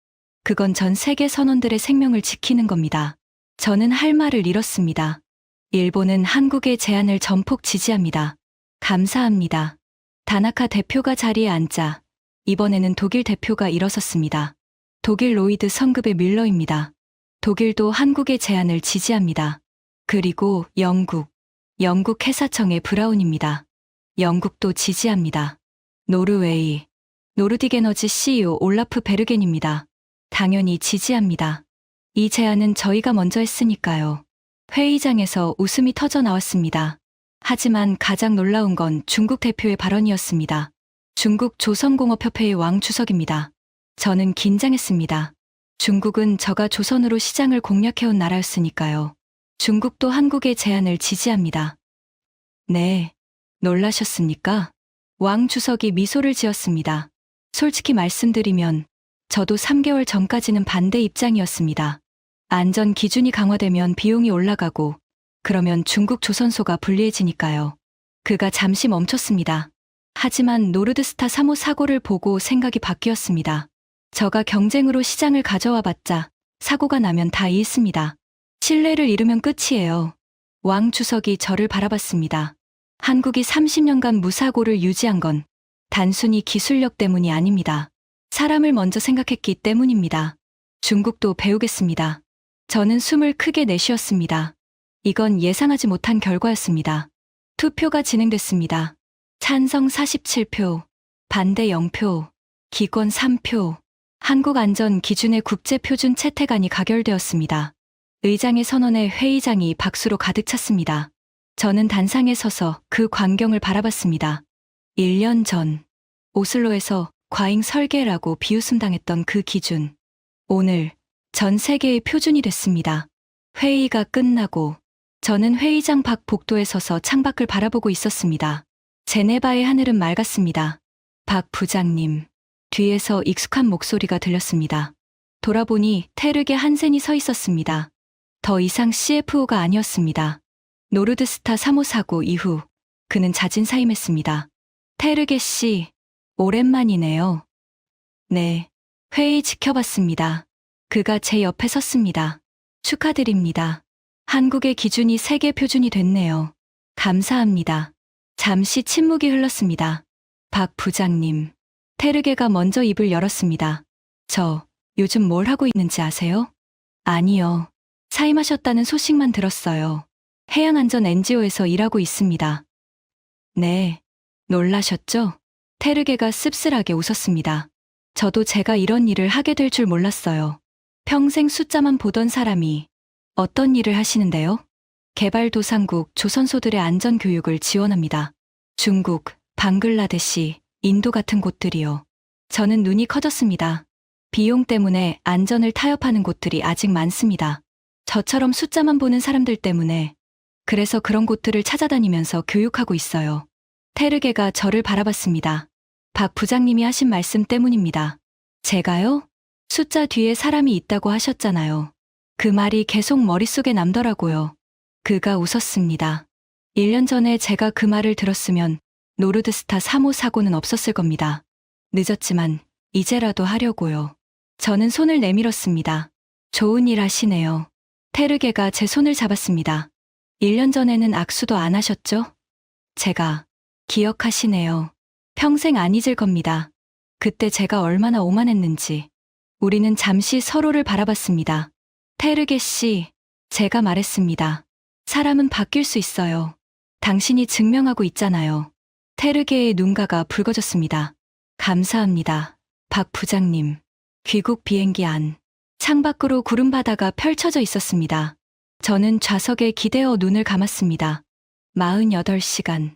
그건 전 세계 선원들의 생명을 지키는 겁니다. 저는 할 말을 잃었습니다. 일본은 한국의 제안을 전폭 지지합니다. 감사합니다. 다나카 대표가 자리에 앉자 이번에는 독일 대표가 일어섰습니다. 독일 로이드 성급의 뮬러입니다. 독일도 한국의 제안을 지지합니다. 그리고 영국 회사청의 브라운입니다. 영국도 지지합니다. 노르웨이, 노르딕 에너지 CEO 올라프 베르겐입니다. 당연히 지지합니다. 이 제안은 저희가 먼저 했으니까요. 회의장에서 웃음이 터져 나왔습니다. 하지만 가장 놀라운 건 중국 대표의 발언이었습니다. 중국 조선공업협회의 왕 주석입니다. 저는 긴장했습니다. 중국은 저가 조선으로 시장을 공략해온 나라였으니까요. 중국도 한국의 제안을 지지합니다. 네, 놀라셨습니까? 왕 주석이 미소를 지었습니다. 솔직히 말씀드리면 저도 3개월 전까지는 반대 입장이었습니다. 안전 기준이 강화되면 비용이 올라가고 그러면 중국 조선소가 불리해지니까요. 그가 잠시 멈췄습니다. 하지만 노르드스타 3호 사고를 보고 생각이 바뀌었습니다. 저가 경쟁으로 시장을 가져와 봤자 사고가 나면 다 잃습니다. 신뢰를 잃으면 끝이에요. 왕 주석이 저를 바라봤습니다. 한국이 30년간 무사고를 유지한 건 단순히 기술력 때문이 아닙니다. 사람을 먼저 생각했기 때문입니다. 중국도 배우겠습니다. 저는 숨을 크게 내쉬었습니다. 이건 예상하지 못한 결과였습니다. 투표가 진행됐습니다. 찬성 47표, 반대 0표, 기권 3표. 한국 안전 기준의 국제 표준 채택안이 가결되었습니다. 의장의 선언에 회의장이 박수로 가득 찼습니다. 저는 단상에 서서 그 광경을 바라봤습니다. 1년 전 오슬로에서 과잉 설계라고 비웃음당했던 그 기준. 오늘 전 세계의 표준이 됐습니다. 회의가 끝나고 저는 회의장 밖 복도에 서서 창밖을 바라보고 있었습니다. 제네바의 하늘은 맑았습니다. 박 부장님. 뒤에서 익숙한 목소리가 들렸습니다. 돌아보니 테르게 한센이 서 있었습니다. 더 이상 CFO가 아니었습니다. 노르드스타 3호 사고 이후 그는 자진사임했습니다. 테르게 씨, 오랜만이네요. 네, 회의 지켜봤습니다. 그가 제 옆에 섰습니다. 축하드립니다. 한국의 기준이 세계 표준이 됐네요. 감사합니다. 잠시 침묵이 흘렀습니다. 박 부장님. 테르게가 먼저 입을 열었습니다. 저 요즘 뭘 하고 있는지 아세요? 아니요. 사임하셨다는 소식만 들었어요. 해양안전 NGO에서 일하고 있습니다. 네. 놀라셨죠? 테르게가 씁쓸하게 웃었습니다. 저도 제가 이런 일을 하게 될 줄 몰랐어요. 평생 숫자만 보던 사람이 어떤 일을 하시는데요? 개발도상국 조선소들의 안전교육을 지원합니다. 중국, 방글라데시, 인도 같은 곳들이요. 저는 눈이 커졌습니다. 비용 때문에 안전을 타협하는 곳들이 아직 많습니다. 저처럼 숫자만 보는 사람들 때문에. 그래서 그런 곳들을 찾아다니면서 교육하고 있어요. 테르게가 저를 바라봤습니다. 박 부장님이 하신 말씀 때문입니다. 제가요? 숫자 뒤에 사람이 있다고 하셨잖아요. 그 말이 계속 머릿속에 남더라고요. 그가 웃었습니다. 1년 전에 제가 그 말을 들었으면 노르드스타 3호 사고는 없었을 겁니다. 늦었지만 이제라도 하려고요. 저는 손을 내밀었습니다. 좋은 일 하시네요. 테르게가 제 손을 잡았습니다. 1년 전에는 악수도 안 하셨죠? 제가 기억하시네요. 평생 안 잊을 겁니다. 그때 제가 얼마나 오만했는지. 우리는 잠시 서로를 바라봤습니다. 테르게 씨, 제가 말했습니다. 사람은 바뀔 수 있어요. 당신이 증명하고 있잖아요. 테르게의 눈가가 붉어졌습니다. 감사합니다. 박 부장님. 귀국 비행기 안. 창밖으로 구름바다가 펼쳐져 있었습니다. 저는 좌석에 기대어 눈을 감았습니다. 48시간.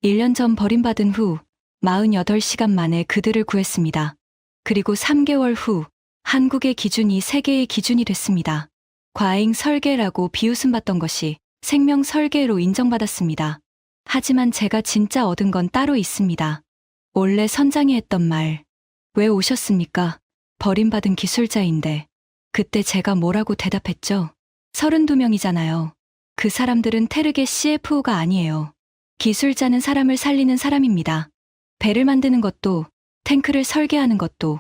1년 전 버림받은 후 48시간 만에 그들을 구했습니다. 그리고 3개월 후 한국의 기준이 세계의 기준이 됐습니다. 과잉 설계라고 비웃음 받던 것이 생명 설계로 인정받았습니다. 하지만 제가 진짜 얻은 건 따로 있습니다. 원래 선장이 했던 말. 왜 오셨습니까? 버림받은 기술자인데. 그때 제가 뭐라고 대답했죠? 32명이잖아요. 그 사람들은 테르게 CFO가 아니에요. 기술자는 사람을 살리는 사람입니다. 배를 만드는 것도, 탱크를 설계하는 것도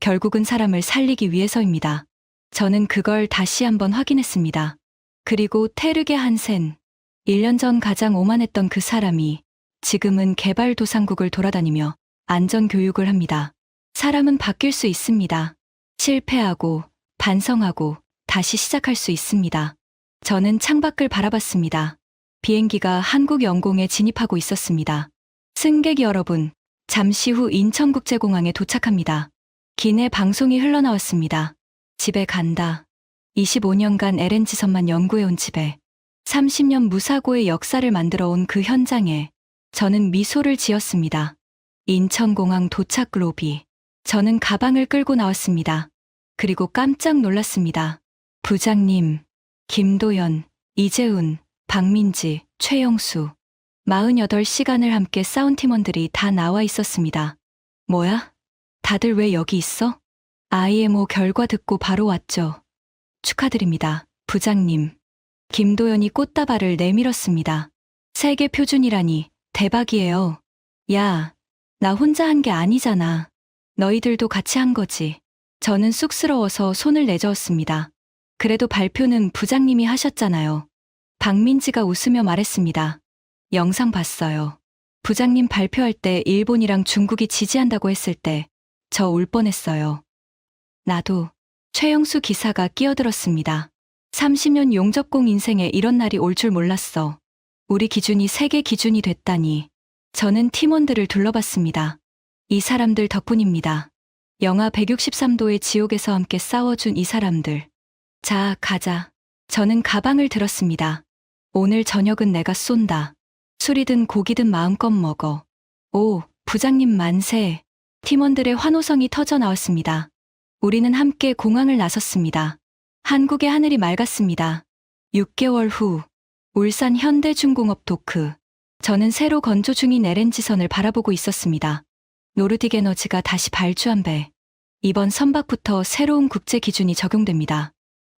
결국은 사람을 살리기 위해서입니다. 저는 그걸 다시 한번 확인했습니다. 그리고 테르게 한센, 1년 전 가장 오만했던 그 사람이 지금은 개발도상국을 돌아다니며 안전교육을 합니다. 사람은 바뀔 수 있습니다. 실패하고 반성하고 다시 시작할 수 있습니다. 저는 창밖을 바라봤습니다. 비행기가 한국 영공에 진입하고 있었습니다. 승객 여러분, 잠시 후 인천국제공항에 도착합니다. 기내 방송이 흘러나왔습니다. 집에 간다. 25년간 LNG선만 연구해온 집에 30년 무사고의 역사를 만들어 온 그 현장에 저는 미소를 지었습니다. 인천공항 도착 로비. 저는 가방을 끌고 나왔습니다. 그리고 깜짝 놀랐습니다. 부장님, 김도연, 이재훈, 박민지, 최영수. 48시간을 함께 싸운 팀원들이 다 나와 있었습니다. 뭐야? 다들 왜 여기 있어? IMO 결과 듣고 바로 왔죠. 축하드립니다, 부장님. 김도연이 꽃다발을 내밀었습니다. 세계 표준이라니 대박이에요. 야, 나 혼자 한 게 아니잖아. 너희들도 같이 한 거지. 저는 쑥스러워서 손을 내저었습니다. 그래도 발표는 부장님이 하셨잖아요. 박민지가 웃으며 말했습니다. 영상 봤어요. 부장님 발표할 때 일본이랑 중국이 지지한다고 했을 때 저 울 뻔했어요. 나도. 최영수 기사가 끼어들었습니다. 30년 용접공 인생에 이런 날이 올 줄 몰랐어. 우리 기준이 세계 기준이 됐다니. 저는 팀원들을 둘러봤습니다. 이 사람들 덕분입니다. 영하 163도의 지옥에서 함께 싸워준 이 사람들. 자, 가자. 저는 가방을 들었습니다. 오늘 저녁은 내가 쏜다. 술이든 고기든 마음껏 먹어. 오, 부장님 만세. 팀원들의 환호성이 터져 나왔습니다. 우리는 함께 공항을 나섰습니다. 한국의 하늘이 맑았습니다. 6개월 후, 울산 현대중공업 도크. 저는 새로 건조 중인 LNG선을 바라보고 있었습니다. 노르딕 에너지가 다시 발주한 배. 이번 선박부터 새로운 국제 기준이 적용됩니다.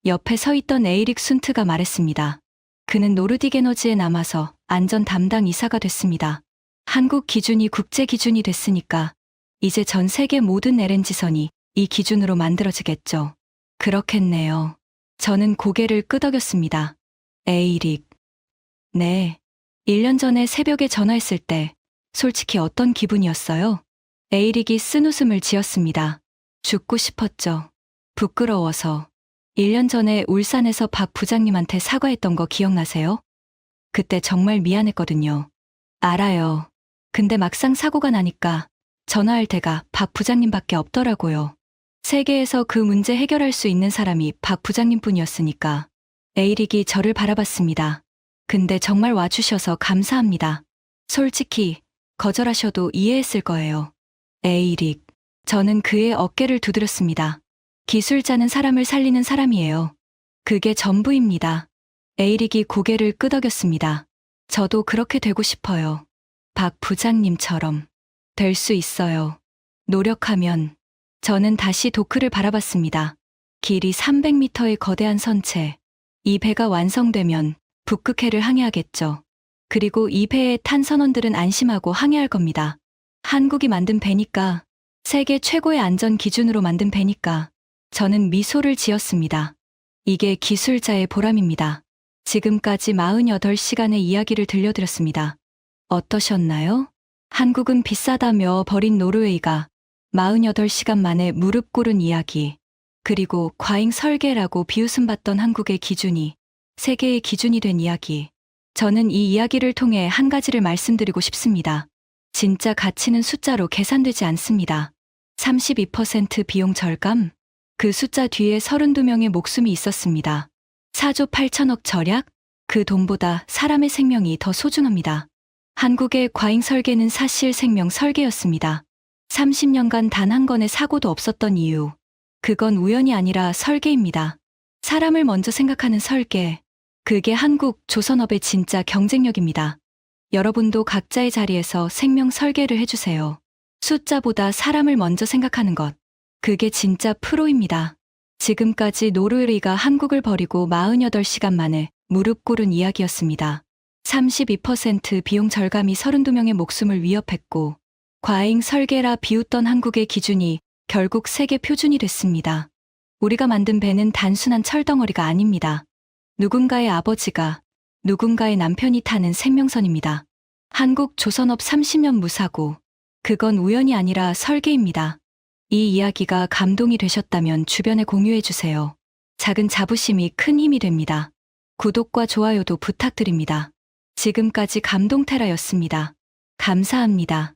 옆에 서 있던 에이릭 순트가 말했습니다. 그는 노르딕 에너지에 남아서 안전 담당 이사가 됐습니다. 한국 기준이 국제 기준이 됐으니까 이제 전 세계 모든 LNG선이 이 기준으로 만들어지겠죠. 그렇겠네요. 저는 고개를 끄덕였습니다. 에이릭. 네. 1년 전에 새벽에 전화했을 때 솔직히 어떤 기분이었어요? 에이릭이 쓴 웃음을 지었습니다. 죽고 싶었죠. 부끄러워서. 1년 전에 울산에서 박 부장님한테 사과했던 거 기억나세요? 그때 정말 미안했거든요. 알아요. 근데 막상 사고가 나니까 전화할 데가 박 부장님밖에 없더라고요. 세계에서 그 문제 해결할 수 있는 사람이 박 부장님뿐이었으니까. 에이릭이 저를 바라봤습니다. 근데 정말 와주셔서 감사합니다. 솔직히 거절하셔도 이해했을 거예요. 에이릭. 저는 그의 어깨를 두드렸습니다. 기술자는 사람을 살리는 사람이에요. 그게 전부입니다. 에이릭이 고개를 끄덕였습니다. 저도 그렇게 되고 싶어요. 박 부장님처럼. 될 수 있어요. 노력하면. 저는 다시 도크를 바라봤습니다. 길이 300m의 거대한 선체. 이 배가 완성되면 북극해를 항해하겠죠. 그리고 이 배에 탄 선원들은 안심하고 항해할 겁니다. 한국이 만든 배니까, 세계 최고의 안전 기준으로 만든 배니까. 저는 미소를 지었습니다. 이게 기술자의 보람입니다. 지금까지 48시간의 이야기를 들려드렸습니다. 어떠셨나요? 한국은 비싸다며 버린 노르웨이가 48시간 만에 무릎 꿇은 이야기. 그리고 과잉 설계라고 비웃음 받던 한국의 기준이 세계의 기준이 된 이야기. 저는 이 이야기를 통해 한 가지를 말씀드리고 싶습니다. 진짜 가치는 숫자로 계산되지 않습니다. 32% 비용 절감? 그 숫자 뒤에 32명의 목숨이 있었습니다. 4조 8천억 절약? 그 돈보다 사람의 생명이 더 소중합니다. 한국의 과잉 설계는 사실 생명 설계였습니다. 30년간 단 한 건의 사고도 없었던 이유. 그건 우연이 아니라 설계입니다. 사람을 먼저 생각하는 설계. 그게 한국 조선업의 진짜 경쟁력입니다. 여러분도 각자의 자리에서 생명 설계를 해주세요. 숫자보다 사람을 먼저 생각하는 것. 그게 진짜 프로입니다. 지금까지 노르웨이가 한국을 버리고 48시간 만에 무릎 꿇은 이야기였습니다. 32% 비용 절감이 32명의 목숨을 위협했고, 과잉 설계라 비웃던 한국의 기준이 결국 세계 표준이 됐습니다. 우리가 만든 배는 단순한 철덩어리가 아닙니다. 누군가의 아버지가, 누군가의 남편이 타는 생명선입니다. 한국 조선업 30년 무사고, 그건 우연이 아니라 설계입니다. 이 이야기가 감동이 되셨다면 주변에 공유해주세요. 작은 자부심이 큰 힘이 됩니다. 구독과 좋아요도 부탁드립니다. 지금까지 감동테라였습니다. 감사합니다.